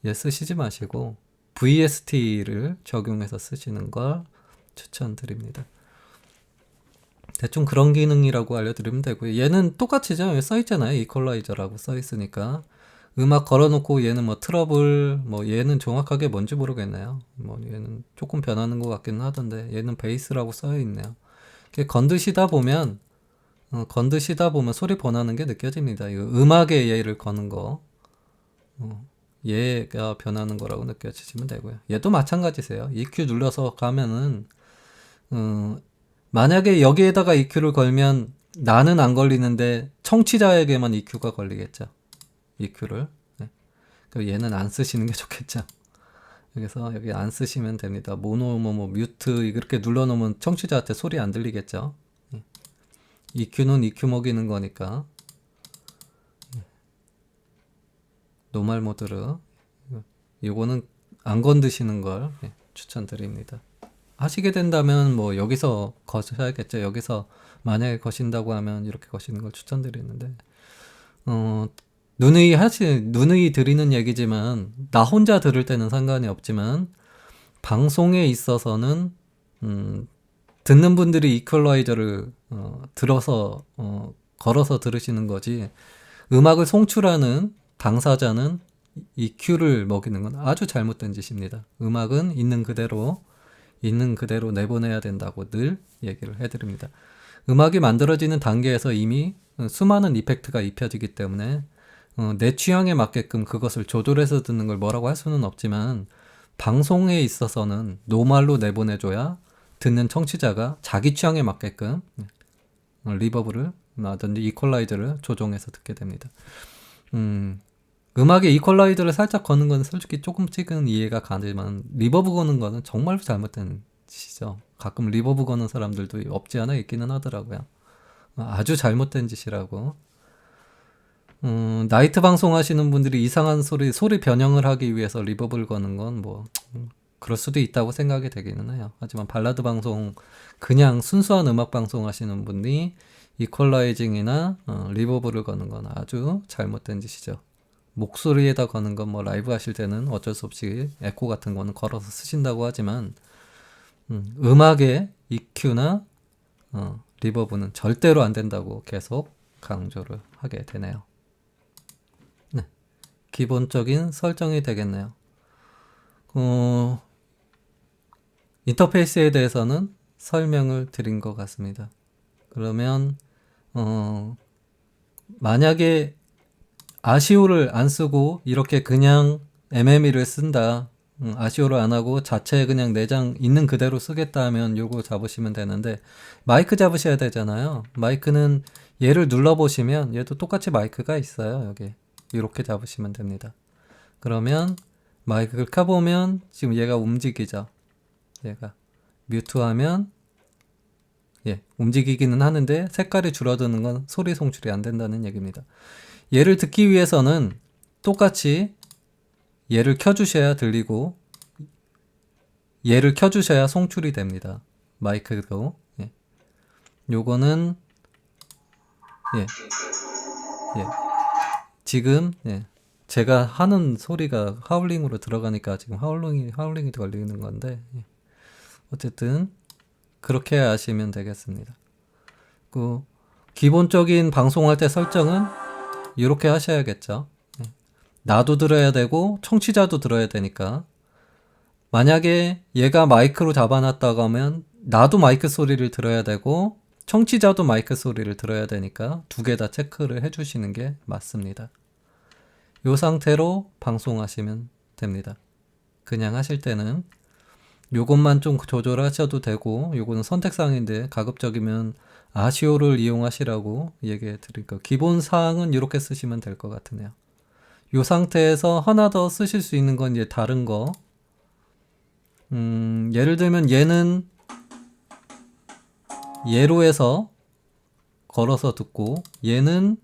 얘 쓰시지 마시고 VST를 적용해서 쓰시는 걸 추천드립니다. 대충 그런 기능이라고 알려드리면 되고요. 얘는 똑같이죠. 여기 써있잖아요. 이퀄라이저라고 써있으니까 음악 걸어놓고 얘는 뭐 트러블, 뭐 얘는 정확하게 뭔지 모르겠네요. 뭐 얘는 조금 변하는 것 같기는 하던데 얘는 베이스라고 써있네요. 건드시다 보면 소리 변하는 게 느껴집니다. 이거 음악에 얘를 거는 거, 얘가 변하는 거라고 느껴지시면 되고요. 얘도 마찬가지세요. EQ 눌러서 가면은 만약에 여기에다가 EQ를 걸면 나는 안 걸리는데 청취자에게만 EQ가 걸리겠죠. EQ를. 네. 그리고 얘는 안 쓰시는 게 좋겠죠. 그래서 여기 안 쓰시면 됩니다. 모노, 뭐 뮤트 이렇게 눌러놓으면 청취자한테 소리 안 들리겠죠. 네. EQ는 EQ 먹이는 거니까. 노멀 모드로. 이거는 안 건드시는 걸 추천드립니다. 하시게 된다면 뭐 여기서 거셔야겠죠. 여기서 만약에 거신다고 하면 이렇게 거시는 걸 추천드리는데 누누이 드리는 얘기지만, 나 혼자 들을 때는 상관이 없지만, 방송에 있어서는, 듣는 분들이 이퀄라이저를, 걸어서 들으시는 거지, 음악을 송출하는 당사자는 EQ를 먹이는 건 아주 잘못된 짓입니다. 음악은 있는 그대로 내보내야 된다고 늘 얘기를 해드립니다. 음악이 만들어지는 단계에서 이미 수많은 이펙트가 입혀지기 때문에 내 취향에 맞게끔 그것을 조절해서 듣는 걸 뭐라고 할 수는 없지만, 방송에 있어서는 노말로 내보내줘야 듣는 청취자가 자기 취향에 맞게끔 리버브를 나든지 이퀄라이저를 조정해서 듣게 됩니다. 음악에 이퀄라이저를 살짝 거는 건 솔직히 조금씩은 이해가 가지만, 리버브 거는 거는 정말 잘못된 짓이죠. 가끔 리버브 거는 사람들도 없지 않아 있기는 하더라고요. 아주 잘못된 짓이라고. 나이트 방송 하시는 분들이 이상한 소리 변형을 하기 위해서 리버브를 거는 건 그럴 수도 있다고 생각이 되기는 해요. 하지만 발라드 방송, 그냥 순수한 음악 방송 하시는 분이 이퀄라이징이나 리버브를 거는 건 아주 잘못된 짓이죠. 목소리에다 거는 건 라이브 하실 때는 어쩔 수 없이 에코 같은 거는 걸어서 쓰신다고 하지만, 음악의 EQ나 리버브는 절대로 안 된다고 계속 강조를 하게 되네요. 네, 기본적인 설정이 되겠네요. 인터페이스에 대해서는 설명을 드린 것 같습니다. 그러면 만약에 아시오를 안 쓰고 이렇게 그냥 MME를 쓴다, 아시오를 안 하고 자체 그냥 내장 있는 그대로 쓰겠다 하면 요거 잡으시면 되는데, 마이크 잡으셔야 되잖아요. 마이크는 얘를 눌러보시면 얘도 똑같이 마이크가 있어요. 여기 이렇게 잡으시면 됩니다. 그러면 마이크를 켜보면 지금 얘가 움직이죠. 얘가 뮤트하면 움직이기는 하는데 색깔이 줄어드는 건 소리 송출이 안 된다는 얘기입니다. 얘를 듣기 위해서는 똑같이 얘를 켜주셔야 들리고, 얘를 켜주셔야 송출이 됩니다. 마이크도. 요거는 지금 제가 하는 소리가 하울링으로 들어가니까 지금 하울링이 걸리는 건데, 어쨌든 그렇게 하시면 되겠습니다. 그 기본적인 방송할 때 설정은 이렇게 하셔야겠죠. 나도 들어야 되고 청취자도 들어야 되니까, 만약에 얘가 마이크로 잡아놨다고 하면 나도 마이크 소리를 들어야 되고 청취자도 마이크 소리를 들어야 되니까 두 개 다 체크를 해주시는 게 맞습니다. 이 상태로 방송하시면 됩니다. 그냥 하실 때는 요것만 좀 조절하셔도 되고, 요거는 선택사항인데 가급적이면 아시오를 이용하시라고 얘기해 드릴게요. 기본 사항은 이렇게 쓰시면 될 것 같으네요. 요 상태에서 하나 더 쓰실 수 있는 건 이제 다른 거. 예를 들면 얘는 얘로 해서 걸어서 듣고, 얘는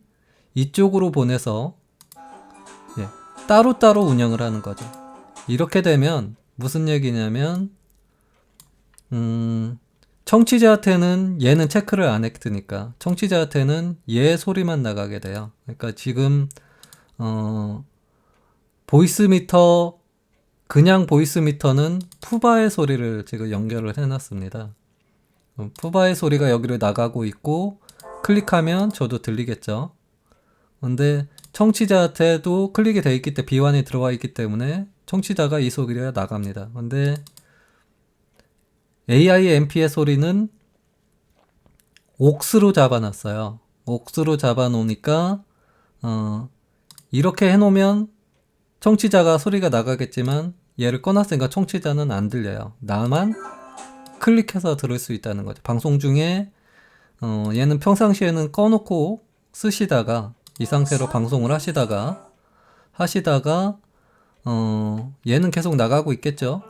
이쪽으로 보내서 따로따로 운영을 하는 거죠. 이렇게 되면 무슨 얘기냐면, 청취자한테는 얘는 체크를 안 했으니까 청취자한테는 얘 소리만 나가게 돼요. 그러니까 지금 보이스미터, 그냥 보이스미터는 푸바의 소리를 지금 연결을 해놨습니다. 푸바의 소리가 여기로 나가고 있고, 클릭하면 저도 들리겠죠. 근데 청취자한테도 클릭이 돼 있기 때문에, 비환이 들어와 있기 때문에 청취자가 이 소리가 나갑니다. 근데 AIMP의 소리는 옥스로 잡아놨어요. 옥스로 잡아놓으니까 이렇게 해놓으면 청취자가 소리가 나가겠지만 얘를 꺼놨으니까 청취자는 안 들려요. 나만 클릭해서 들을 수 있다는 거죠. 방송 중에 얘는 평상시에는 꺼놓고 쓰시다가 이 상태로 방송을 하시다가 얘는 계속 나가고 있겠죠.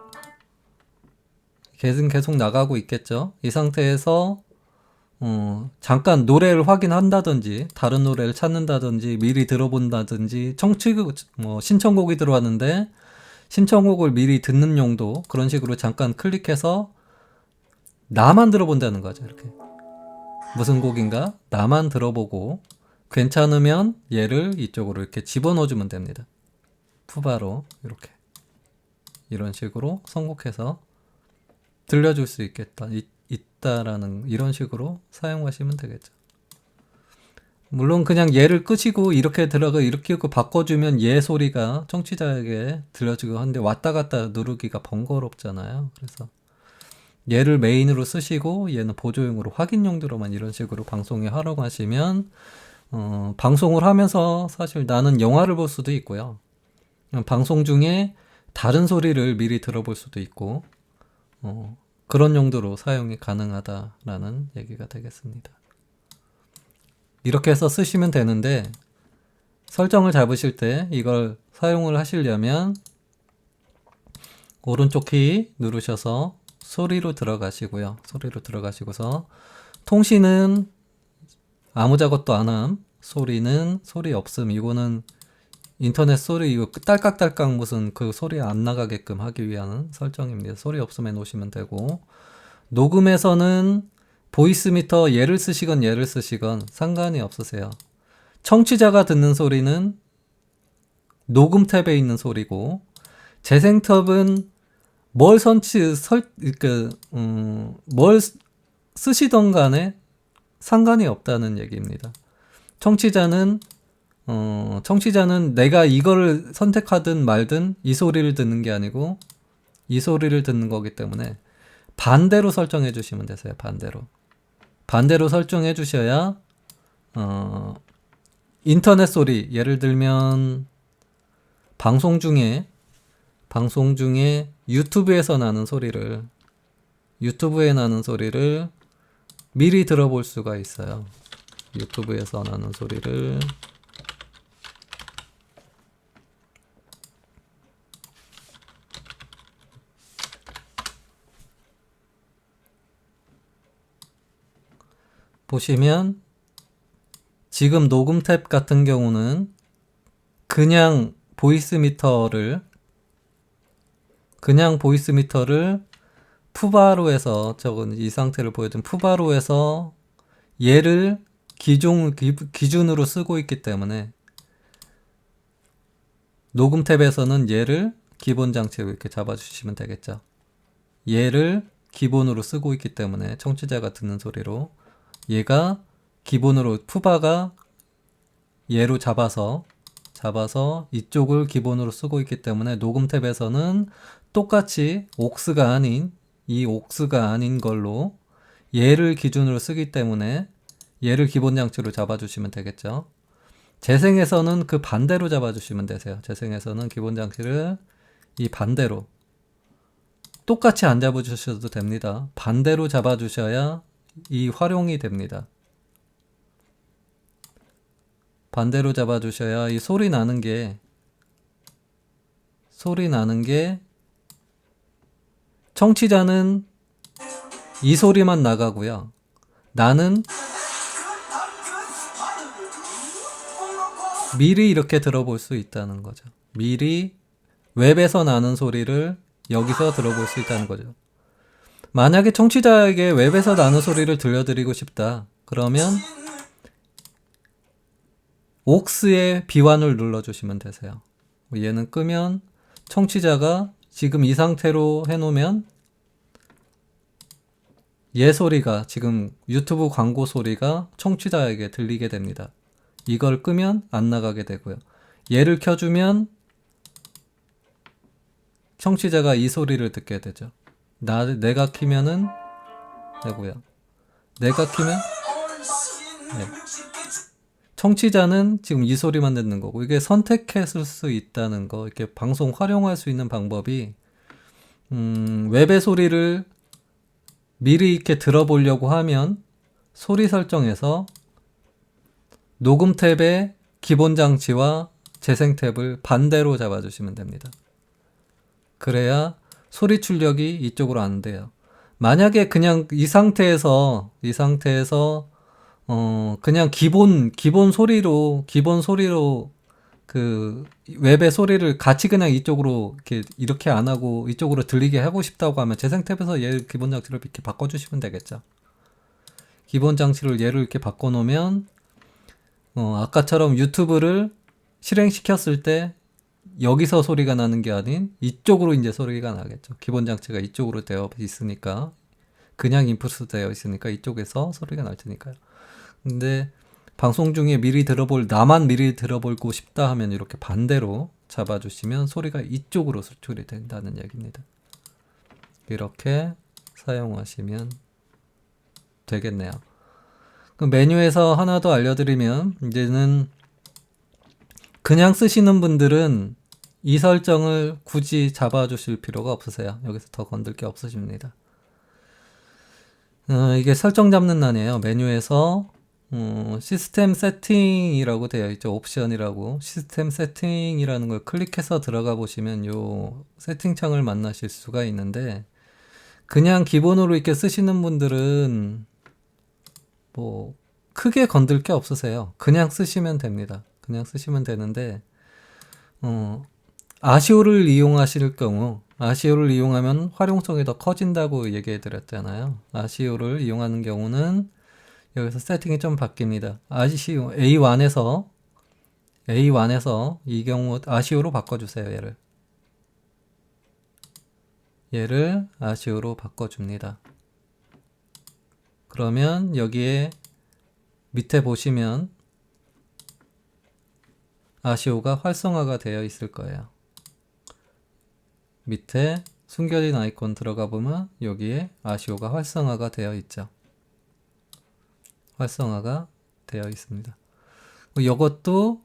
계속 나가고 있겠죠. 이 상태에서 잠깐 노래를 확인한다든지 다른 노래를 찾는다든지 미리 들어본다든지, 신청곡이 들어왔는데 신청곡을 미리 듣는 용도, 그런 식으로 잠깐 클릭해서 나만 들어본다는 거죠. 이렇게 무슨 곡인가 나만 들어보고, 괜찮으면 얘를 이쪽으로 이렇게 집어넣어 주면 됩니다. 푸바로 이렇게 이런 식으로 선곡해서 들려줄 수 있다라는 이런 식으로 사용하시면 되겠죠. 물론 그냥 얘를 끄시고 이렇게 이렇게 바꿔주면 얘 소리가 청취자에게 들려주고 하는데 왔다 갔다 누르기가 번거롭잖아요. 그래서 얘를 메인으로 쓰시고 얘는 보조용으로 확인 용도로만 이런 식으로 방송에 활용하시면 방송을 하면서 사실 나는 영화를 볼 수도 있고요. 방송 중에 다른 소리를 미리 들어볼 수도 있고 그런 용도로 사용이 가능하다라는 얘기가 되겠습니다. 이렇게 해서 쓰시면 되는데 설정을 잡으실 때 이걸 사용을 하시려면 오른쪽 키 누르셔서 소리로 들어가시고요. 소리로 들어가시고서 통신은 아무 작업도 안함. 소리는 소리 없음. 이거는 인터넷 소리 이거 딸깍딸깍 무슨 그 소리 안 나가게끔 하기 위한 설정입니다. 소리 없음 해놓으시면 되고 녹음에서는 보이스미터 얘를 쓰시건 얘를 쓰시건 상관이 없으세요. 청취자가 듣는 소리는 녹음 탭에 있는 소리고 재생 탭은 뭘 쓰시던 간에 상관이 없다는 얘기입니다. 청취자는 내가 이거를 선택하든 말든 이 소리를 듣는 게 아니고 이 소리를 듣는 거기 때문에 반대로 설정해 주시면 되세요. 반대로 설정해 주셔야 인터넷 소리 예를 들면 방송 중에 유튜브에 나는 소리를 미리 들어볼 수가 있어요. 유튜브에서 나는 소리를 보시면 지금 녹음 탭 같은 경우는 그냥 보이스미터를 푸바로에서 적은 이 상태를 보여준 푸바로에서 얘를 기준으로 쓰고 있기 때문에 녹음 탭에서는 얘를 기본 장치로 이렇게 잡아주시면 되겠죠. 얘를 기본으로 쓰고 있기 때문에 청취자가 듣는 소리로 얘가 기본으로 푸바가 얘로 잡아서 이쪽을 기본으로 쓰고 있기 때문에 녹음 탭에서는 똑같이 옥스가 아닌 걸로 얘를 기준으로 쓰기 때문에 얘를 기본 장치로 잡아주시면 되겠죠. 재생에서는 그 반대로 잡아주시면 되세요. 재생에서는 기본 장치를 이 반대로 똑같이 안 잡아주셔도 됩니다. 반대로 잡아주셔야 이 활용이 됩니다. 반대로 잡아주셔야 이 소리 나는 게 청취자는 이 소리만 나가고요. 나는 미리 이렇게 들어볼 수 있다는 거죠. 미리 웹에서 나는 소리를 여기서 들어볼 수 있다는 거죠. 만약에 청취자에게 웹에서 나는 소리를 들려드리고 싶다. 그러면 옥스의 비환을 눌러주시면 되세요. 얘는 끄면 청취자가 지금 이 상태로 해놓으면 얘 소리가 지금 유튜브 광고 소리가 청취자에게 들리게 됩니다. 이걸 끄면 안 나가게 되고요. 얘를 켜주면 청취자가 이 소리를 듣게 되죠. 내가 키면은 되고요. 내가 키면 네. 청취자는 지금 이 소리만 듣는 거고 이게 선택했을 수 있다는 거 이렇게 방송 활용할 수 있는 방법이 웹의 소리를 미리 이렇게 들어보려고 하면 소리 설정에서 녹음 탭의 기본 장치와 재생 탭을 반대로 잡아주시면 됩니다. 그래야 소리 출력이 이쪽으로 안 돼요. 만약에 그냥 이 상태에서 그냥 기본 소리로 그 웹의 소리를 같이 그냥 이쪽으로 이렇게 안 하고 이쪽으로 들리게 하고 싶다고 하면 재생 탭에서 얘 기본 장치를 이렇게 바꿔주시면 되겠죠. 기본 장치를 얘를 이렇게 바꿔놓으면 아까처럼 유튜브를 실행시켰을 때 여기서 소리가 나는 게 아닌 이쪽으로 이제 소리가 나겠죠. 기본 장치가 이쪽으로 되어 있으니까, 그냥 인풋으로 되어 있으니까 이쪽에서 소리가 날 테니까요. 근데 방송 중에 나만 미리 들어보고 싶다 하면 이렇게 반대로 잡아주시면 소리가 이쪽으로 수출이 된다는 얘기입니다. 이렇게 사용하시면 되겠네요. 그 메뉴에서 하나 더 알려드리면, 이제는 그냥 쓰시는 분들은 이 설정을 굳이 잡아주실 필요가 없으세요. 여기서 더 건들 게 없으십니다. 이게 설정 잡는 난이에요. 메뉴에서 시스템 세팅이라고 되어 있죠. 옵션이라고. 시스템 세팅이라는 걸 클릭해서 들어가 보시면 요 세팅창을 만나실 수가 있는데, 그냥 기본으로 이렇게 쓰시는 분들은 뭐 크게 건들 게 없으세요. 그냥 쓰시면 됩니다. 그냥 쓰시면 되는데, 아시오를 이용하실 경우, 아시오를 이용하면 활용성이 더 커진다고 얘기해 드렸잖아요. 아시오를 이용하는 경우는 여기서 세팅이 좀 바뀝니다. 아시오 A1에서 이 경우 아시오로 바꿔주세요. 얘를 아시오로 바꿔줍니다. 그러면 여기에 밑에 보시면 아시오가 활성화가 되어 있을 거예요. 밑에 숨겨진 아이콘 들어가 보면 여기에 아시오가 활성화가 되어 있죠. 활성화가 되어 있습니다. 이것도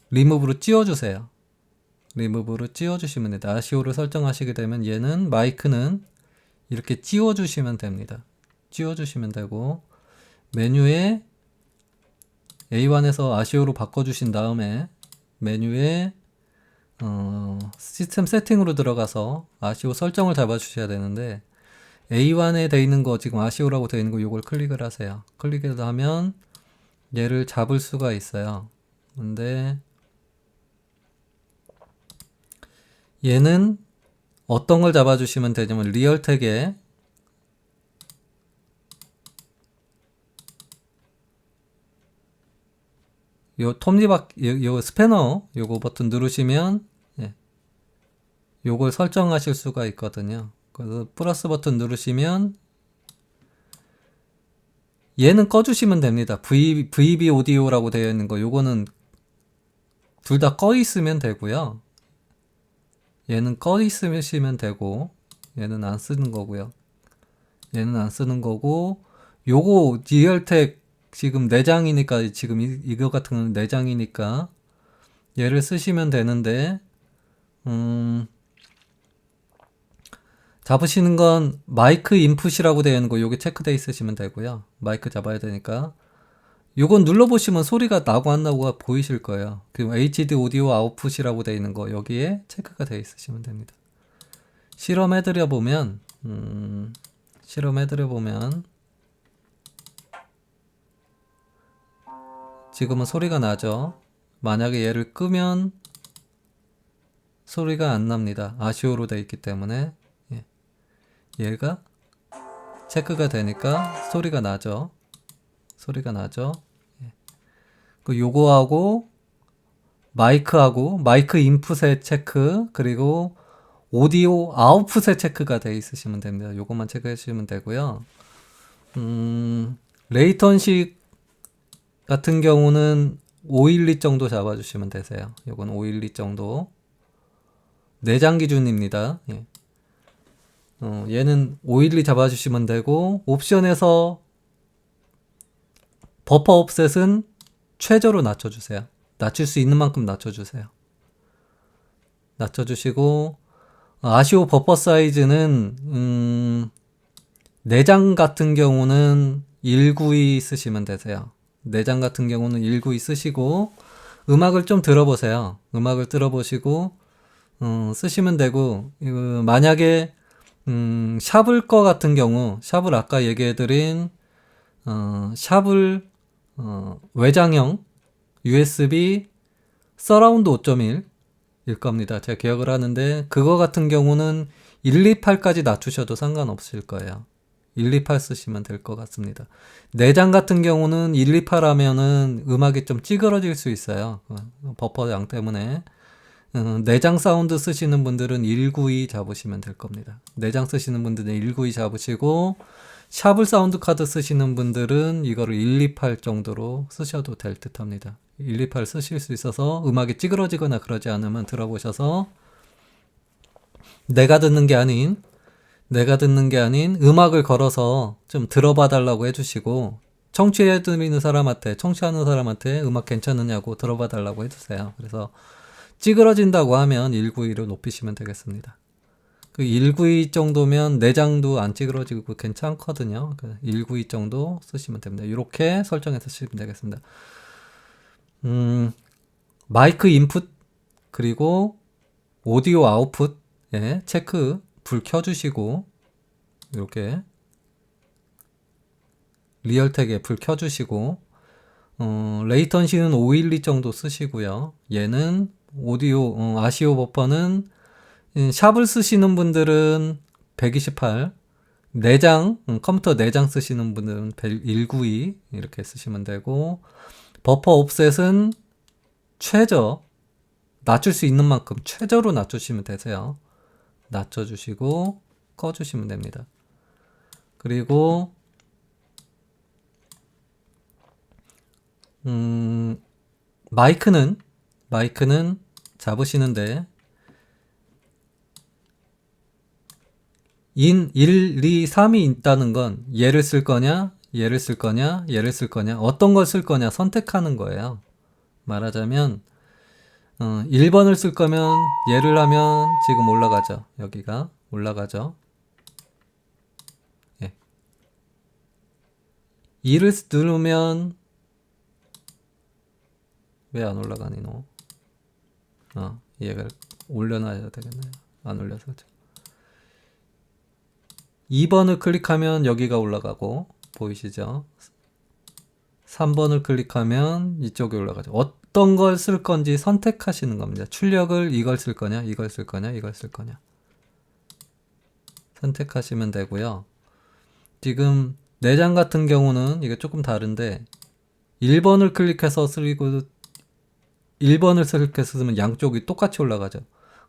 리무브로 찌워주세요. 리무브로 찌워주시면 됩니다. 아시오를 설정하시게 되면 얘는 마이크는 이렇게 찌워주시면 됩니다. 찌워주시면 되고, 메뉴에 A1에서 아시오로 바꿔주신 다음에 메뉴에 시스템 세팅으로 들어가서 아시오 설정을 잡아주셔야 되는데, A1에 되어 있는 거, 지금 아시오라고 되어 있는 거, 요걸 클릭을 하세요. 클릭을 하면 얘를 잡을 수가 있어요. 근데 얘는 어떤 걸 잡아주시면 되냐면, 리얼텍에 요 톱니바퀴, 요 스패너 요거 버튼 누르시면 요걸 설정하실 수가 있거든요. 그래서 플러스 버튼 누르시면 얘는 꺼주시면 됩니다. VB 오디오라고 되어 있는 거, 요거는 둘 다 꺼 있으면 되고요. 얘는 꺼 있으시면 되고, 얘는 안 쓰는 거고요. 얘는 안 쓰는 거고, 요거 리얼텍 지금 내장이니까, 지금 이거 같은 건 내장이니까 얘를 쓰시면 되는데, 잡으시는 건 마이크 인풋이라고 되어 있는 거, 요게 체크되어 있으시면 되고요. 마이크 잡아야 되니까 요건 눌러보시면 소리가 나고 안 나고가 보이실 거예요. 그 HD 오디오 아웃풋이라고 되어 있는 거, 여기에 체크가 되어 있으시면 됩니다. 실험해드려 보면 지금은 소리가 나죠. 만약에 얘를 끄면 소리가 안 납니다. 아시오로 되어 있기 때문에. 얘가 체크가 되니까 소리가 나죠. 요거하고 마이크 인풋의 체크, 그리고 오디오 아웃풋의 체크가 되어 있으시면 됩니다. 요것만 체크해 주시면 되고요. 레이턴시 같은 경우는 512 정도 잡아주시면 되세요. 요건 512 정도. 내장 기준입니다. 얘는 512 잡아주시면 되고, 옵션에서 버퍼 옵셋은 최저로 낮춰주세요. 낮출 수 있는 만큼 낮춰주세요. 낮춰주시고, 아시오 버퍼 사이즈는 내장 같은 경우는 192 쓰시면 되세요. 내장 같은 경우는 192 쓰시고, 음악을 좀 들어보세요. 음악을 들어보시고 쓰시면 되고, 만약에 샵을 거 같은 경우, 샵을 아까 얘기해드린 샵을 외장형 USB 서라운드 5.1 일 겁니다. 제가 기억을 하는데, 그거 같은 경우는 128까지 낮추셔도 상관없을 거예요. 128 쓰시면 될 것 같습니다. 내장 같은 경우는 128 하면은 음악이 좀 찌그러질 수 있어요. 버퍼 양 때문에. 내장 사운드 쓰시는 분들은 192 잡으시면 될 겁니다. 내장 쓰시는 분들은 192 잡으시고, 샤블 사운드 카드 쓰시는 분들은 이거를 128 정도로 쓰셔도 될 듯 합니다. 128 쓰실 수 있어서 음악이 찌그러지거나 그러지 않으면 들어보셔서 내가 듣는 게 아닌 음악을 걸어서 좀 들어봐 달라고 해주시고, 청취해드리는 사람한테, 청취하는 사람한테 음악 괜찮으냐고 들어봐 달라고 해주세요. 그래서 찌그러진다고 하면 192로 높이시면 되겠습니다. 그 192 정도면 내장도 안 찌그러지고 괜찮거든요. 192 정도 쓰시면 됩니다. 이렇게 설정해서 쓰시면 되겠습니다. 마이크 인풋 그리고 오디오 아웃풋 체크 불 켜주시고, 이렇게 리얼텍에 불 켜주시고, 레이턴시는 512 정도 쓰시고요. 얘는 오디오 아시오 버퍼는 샵을 쓰시는 분들은 128, 내장 컴퓨터 내장 쓰시는 분들은 192 이렇게 쓰시면 되고, 버퍼 옵셋은 최저 낮출 수 있는 만큼 최저로 낮추시면 되세요. 낮춰주시고 꺼주시면 됩니다. 그리고 마이크는 잡으시는데 1, 2, 3이 있다는 건 얘를 쓸 거냐, 얘를 쓸 거냐, 얘를 쓸 거냐, 어떤 걸 쓸 거냐 선택하는 거예요. 말하자면 1번을 쓸 거면 얘를 하면 지금 올라가죠. 여기가 올라가죠. 예. 2를 누르면 왜 안 올라가니 너? 얘가 올려놔야 되겠네요. 안 올려서 그렇죠. 2번을 클릭하면 여기가 올라가고 보이시죠? 3번을 클릭하면 이쪽에 올라가죠. 어떤 걸 쓸 건지 선택하시는 겁니다. 출력을 이걸 쓸 거냐, 이걸 쓸 거냐, 이걸 쓸 거냐 선택하시면 되고요. 지금 내장 같은 경우는 이게 조금 다른데 1번을 클릭해서 쓰고 1번을 클릭해서 쓰면 양쪽이 똑같이 올라가죠.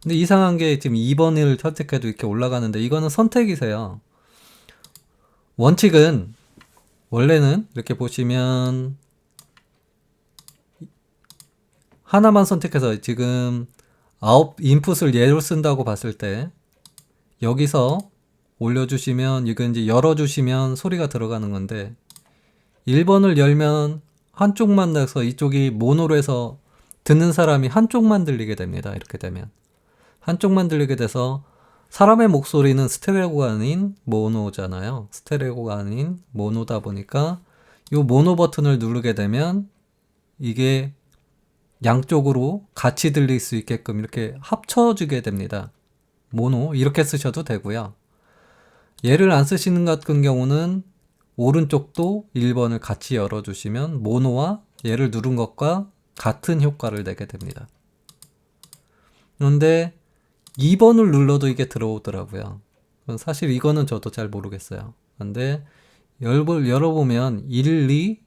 근데 이상한 게 지금 2번을 선택해도 이렇게 올라가는데 이거는 선택이세요. 원칙은 원래는 이렇게 보시면 하나만 선택해서 지금 인풋을 얘로 쓴다고 봤을 때 여기서 올려주시면 이건 이제 열어주시면 소리가 들어가는 건데 1번을 열면 한쪽만 내서 이쪽이 모노로 해서 듣는 사람이 한쪽만 들리게 됩니다. 이렇게 되면 한쪽만 들리게 돼서 사람의 목소리는 스테레오가 아닌 모노잖아요. 스테레오가 아닌 모노다 보니까 이 모노 버튼을 누르게 되면 이게 양쪽으로 같이 들릴 수 있게끔 이렇게 합쳐주게 됩니다. 모노 이렇게 쓰셔도 되고요. 얘를 안 쓰시는 것 같은 경우는 오른쪽도 1번을 같이 열어주시면 모노와 얘를 누른 것과 같은 효과를 내게 됩니다. 그런데 2번을 눌러도 이게 들어오더라고요. 사실 이거는 저도 잘 모르겠어요. 근데 열어보면 1, 2,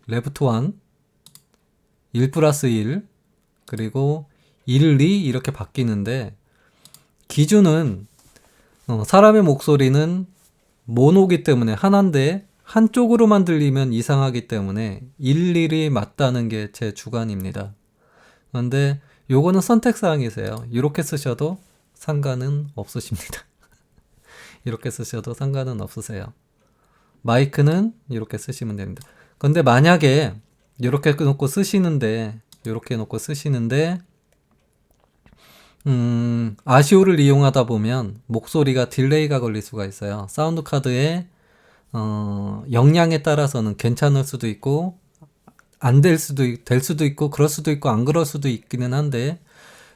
레프트 1, 1 플러스 1, 그리고 1, 2 이렇게 바뀌는데 기준은 사람의 목소리는 모노기 때문에 하나인데 한쪽으로만 들리면 이상하기 때문에 1, 1이 맞다는 게 제 주관입니다. 그런데 요거는 선택사항이세요. 이렇게 쓰셔도 상관은 없으십니다. 이렇게 쓰셔도 상관은 없으세요. 마이크는 이렇게 쓰시면 됩니다. 근데 만약에 이렇게 놓고 쓰시는데 아시오를 이용하다 보면 목소리가 딜레이가 걸릴 수가 있어요. 사운드 카드에 역량에 따라서는 괜찮을 수도 있고 안 될 수도 있고 그럴 수도 있고 안 그럴 수도 있기는 한데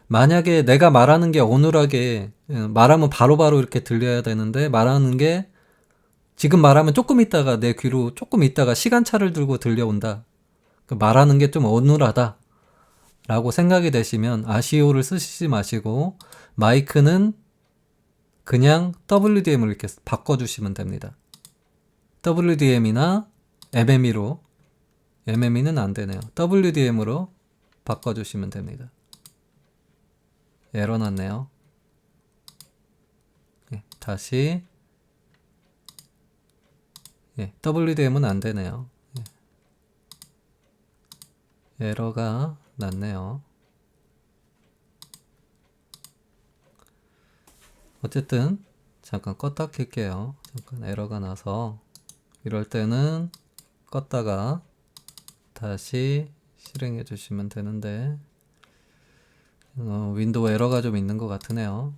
만약에 내가 말하는 게 어눌하게 말하면 바로바로 이렇게 들려야 되는데 말하는 게 지금 말하면 조금 있다가 내 귀로 조금 있다가 시간차를 두고 들려온다. 말하는 게 좀 어눌하다 라고 생각이 되시면 아시오를 쓰시지 마시고 마이크는 그냥 WDM을 이렇게 바꿔주시면 됩니다. WDM이나 MME로, MME는 안 되네요. WDM으로 바꿔주시면 됩니다. 에러 났네요. 다시 WDM은 안 되네요. 에러가 났네요. 어쨌든 잠깐 껐다 켤게요. 잠깐 에러가 나서 이럴 때는 껐다가 다시 실행해 주시면 되는데 윈도우 에러가 좀 있는 것 같으네요.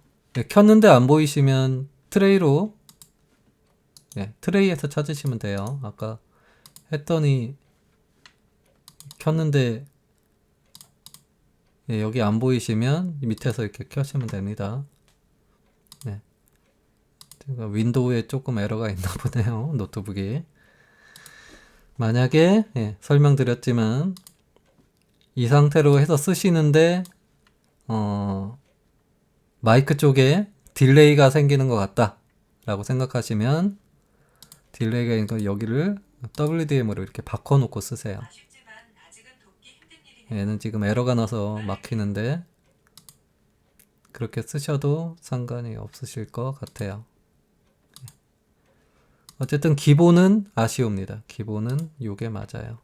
켰는데 안 보이시면 트레이로 트레이에서 찾으시면 돼요. 아까 했더니 켰는데 여기 안 보이시면 밑에서 이렇게 켜시면 됩니다. 윈도우에 조금 에러가 있나 보네요. 노트북이. 만약에 설명드렸지만 이 상태로 해서 쓰시는데 마이크 쪽에 딜레이가 생기는 것 같다 라고 생각하시면 딜레이가 있는 여기를 WDM으로 이렇게 바꿔놓고 쓰세요. 얘는 지금 에러가 나서 막히는데 그렇게 쓰셔도 상관이 없으실 것 같아요. 어쨌든 기본은 아시오입니다. 기본은 요게 맞아요.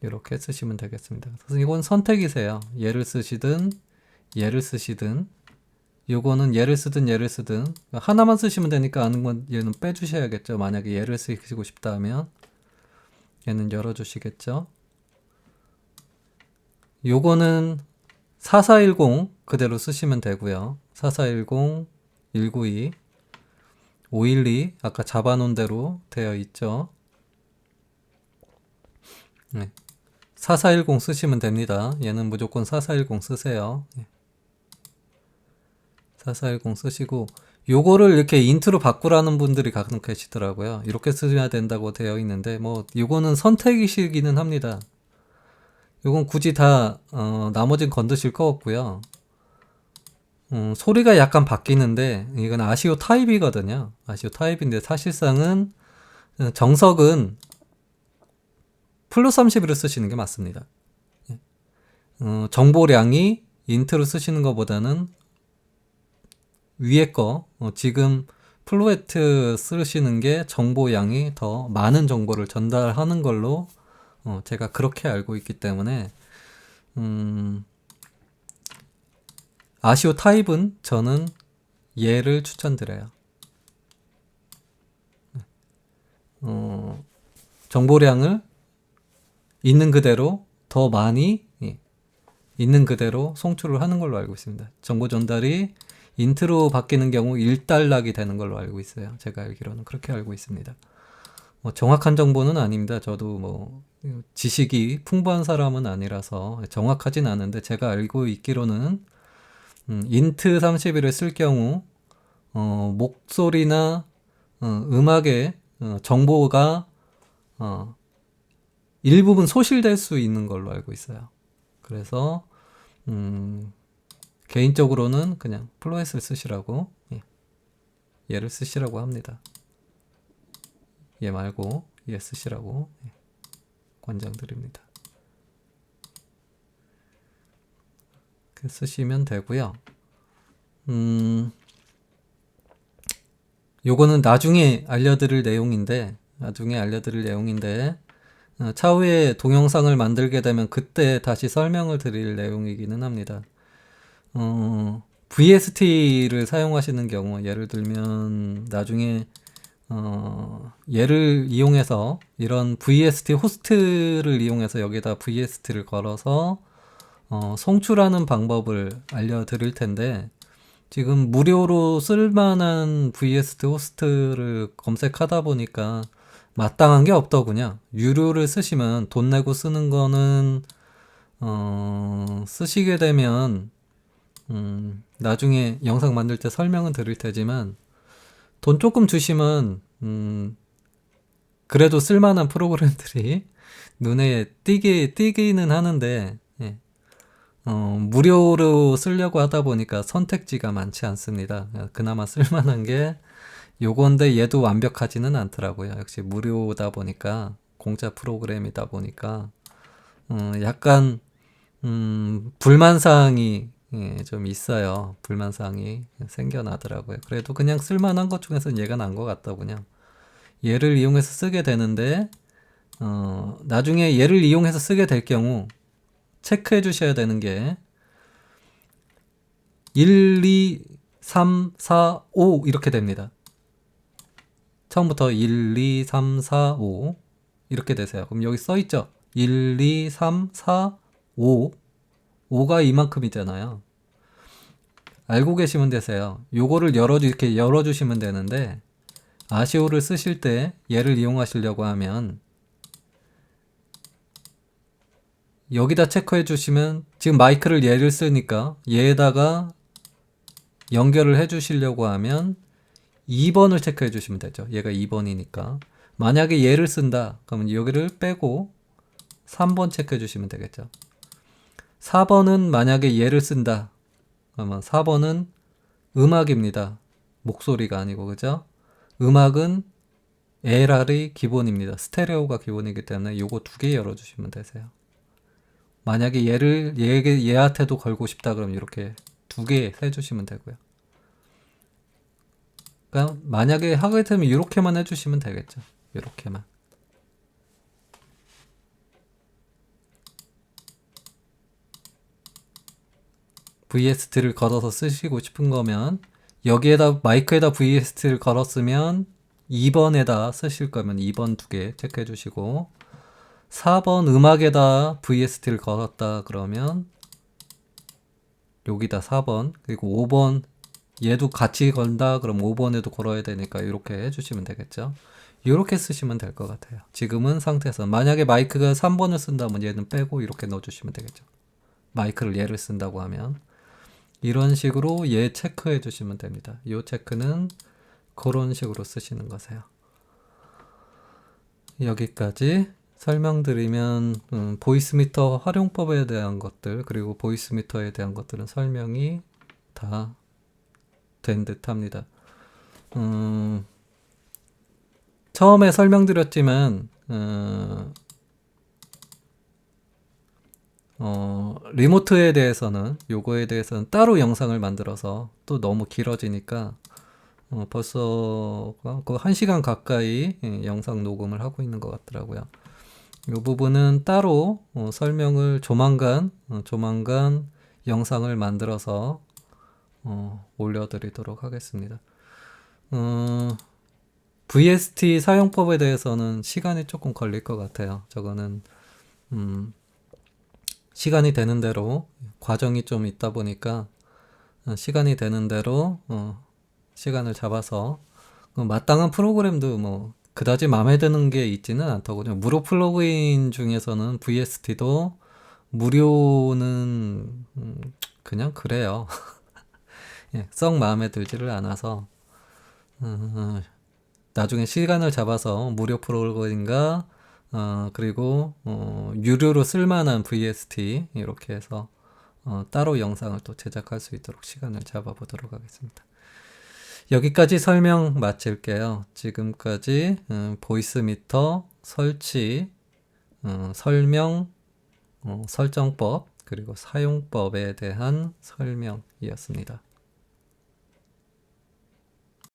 이렇게 쓰시면 되겠습니다. 그래서 이건 선택이세요. 얘를 쓰시든 얘를 쓰시든 요거는 얘를 쓰든 얘를 쓰든 하나만 쓰시면 되니까 아는 건 얘는 빼주셔야겠죠. 만약에 얘를 쓰시고 싶다 하면 얘는 열어주시겠죠. 요거는 4410 그대로 쓰시면 되고요. 4410, 192, 512 아까 잡아놓은 대로 되어 있죠. 4410 쓰시면 됩니다. 얘는 무조건 4410 쓰세요. 4410 쓰시고 요거를 이렇게 인트로 바꾸라는 분들이 가끔 계시더라고요. 이렇게 쓰셔야 된다고 되어 있는데 뭐 요거는 선택이시기는 합니다. 요건 굳이 다 나머진 건드실 거 없고요. 소리가 약간 바뀌는데 이건 아시오 타입이거든요. 아시오 타입인데 사실상은 정석은 플러스 31을 쓰시는 게 맞습니다. 정보량이 인트로 쓰시는 것보다는 위에 거 지금 플루에트 쓰시는 게 정보량이 더 많은 정보를 전달하는 걸로 제가 그렇게 알고 있기 때문에 아시오 타입은 저는 얘를 추천드려요. 정보량을 있는 그대로 더 많이 있는 그대로 송출을 하는 걸로 알고 있습니다. 정보 전달이 인트로 바뀌는 경우 1달락이 되는 걸로 알고 있어요. 제가 알기로는 그렇게 알고 있습니다. 정확한 정보는 아닙니다. 저도 뭐 지식이 풍부한 사람은 아니라서 정확하진 않은데 제가 알고 있기로는 인트 31을 쓸 경우 목소리나 음악의 정보가 일부분 소실될 수 있는 걸로 알고 있어요. 그래서 개인적으로는 그냥 플로에스를 쓰시라고 얘를 쓰시라고 합니다. 얘 말고 얘 쓰시라고 권장드립니다. 쓰시면 되고요. 요거는 나중에 알려드릴 내용인데 차후에 동영상을 만들게 되면 그때 다시 설명을 드릴 내용이기는 합니다. VST를 사용하시는 경우 예를 들면 나중에 얘를 이용해서 이런 VST 호스트를 이용해서 여기다 VST를 걸어서 송출하는 방법을 알려드릴 텐데 지금 무료로 쓸만한 VST 호스트를 검색하다 보니까 마땅한 게 없더군요. 유료를 쓰시면 돈 내고 쓰는 거는 쓰시게 되면 나중에 영상 만들 때 설명은 드릴 테지만 돈 조금 주시면 그래도 쓸만한 프로그램들이 눈에 띄기는 하는데 무료로 쓰려고 하다 보니까 선택지가 많지 않습니다. 그나마 쓸만한 게 요건데 얘도 완벽하지는 않더라고요. 역시 무료다 보니까 공짜 프로그램이다 보니까 약간 불만사항이 좀 있어요. 불만사항이 생겨나더라고요. 그래도 그냥 쓸만한 것 중에서는 얘가 난 것 같다 그냥. 얘를 이용해서 쓰게 되는데 나중에 얘를 이용해서 쓰게 될 경우 체크해 주셔야 되는 게 1, 2, 3, 4, 5 이렇게 됩니다. 처음부터 1, 2, 3, 4, 5 이렇게 되세요. 그럼 여기 써 있죠? 1, 2, 3, 4, 5 5가 이만큼이잖아요. 알고 계시면 되세요. 요거를 이렇게 열어주시면 되는데 아시오를 쓰실 때 얘를 이용하시려고 하면 여기다 체크해 주시면 지금 마이크를 얘를 쓰니까 얘에다가 연결을 해 주시려고 하면 2번을 체크해 주시면 되죠. 얘가 2번이니까. 만약에 얘를 쓴다. 그러면 여기를 빼고 3번 체크해 주시면 되겠죠. 4번은 만약에 얘를 쓴다. 그러면 4번은 음악입니다. 목소리가 아니고, 그죠? 음악은 LR이 기본입니다. 스테레오가 기본이기 때문에 요거 두 개 열어주시면 되세요. 만약에 얘한테도 걸고 싶다 그러면 이렇게 두 개 해주시면 되고요. 그러니까 만약에 하게 되면 이렇게만 해주시면 되겠죠. 이렇게만. VST를 걸어서 쓰시고 싶은 거면 여기에다 마이크에다 VST를 걸었으면 2번에다 쓰실 거면 2번 두 개 체크해 주시고 4번 음악에다 VST를 걸었다 그러면 여기다 4번 그리고 5번 얘도 같이 건다 그럼 5번에도 걸어야 되니까 이렇게 해주시면 되겠죠. 이렇게 쓰시면 될 것 같아요. 지금은 상태에서 만약에 마이크가 3번을 쓴다면 얘는 빼고 이렇게 넣어주시면 되겠죠. 마이크를 얘를 쓴다고 하면 이런 식으로 얘 체크해 주시면 됩니다. 이 체크는 그런 식으로 쓰시는 거세요. 여기까지 설명드리면 보이스미터 활용법에 대한 것들 그리고 보이스미터에 대한 것들은 설명이 다 된 듯 합니다. 처음에 설명드렸지만 리모트에 대해서는 요거에 대해서는 따로 영상을 만들어서 또 너무 길어지니까 벌써 그 1시간 가까이 영상 녹음을 하고 있는 것 같더라고요. 이 부분은 따로 설명을 조만간 영상을 만들어서 올려드리도록 하겠습니다. VST 사용법에 대해서는 시간이 조금 걸릴 것 같아요. 저거는 시간이 되는 대로 과정이 좀 있다 보니까 시간이 되는 대로 시간을 잡아서 마땅한 프로그램도 뭐 그다지 마음에 드는 게 있지는 않더군요. 무료 플러그인 중에서는 VST도 무료는 그냥 그래요. 예, 썩 마음에 들지를 않아서 나중에 시간을 잡아서 무료 프로그램인가 그리고 유료로 쓸만한 VST 이렇게 해서 따로 영상을 또 제작할 수 있도록 시간을 잡아보도록 하겠습니다. 여기까지 설명 마칠게요. 지금까지 보이스미터 설치, 설명, 설정법 그리고 사용법에 대한 설명이었습니다.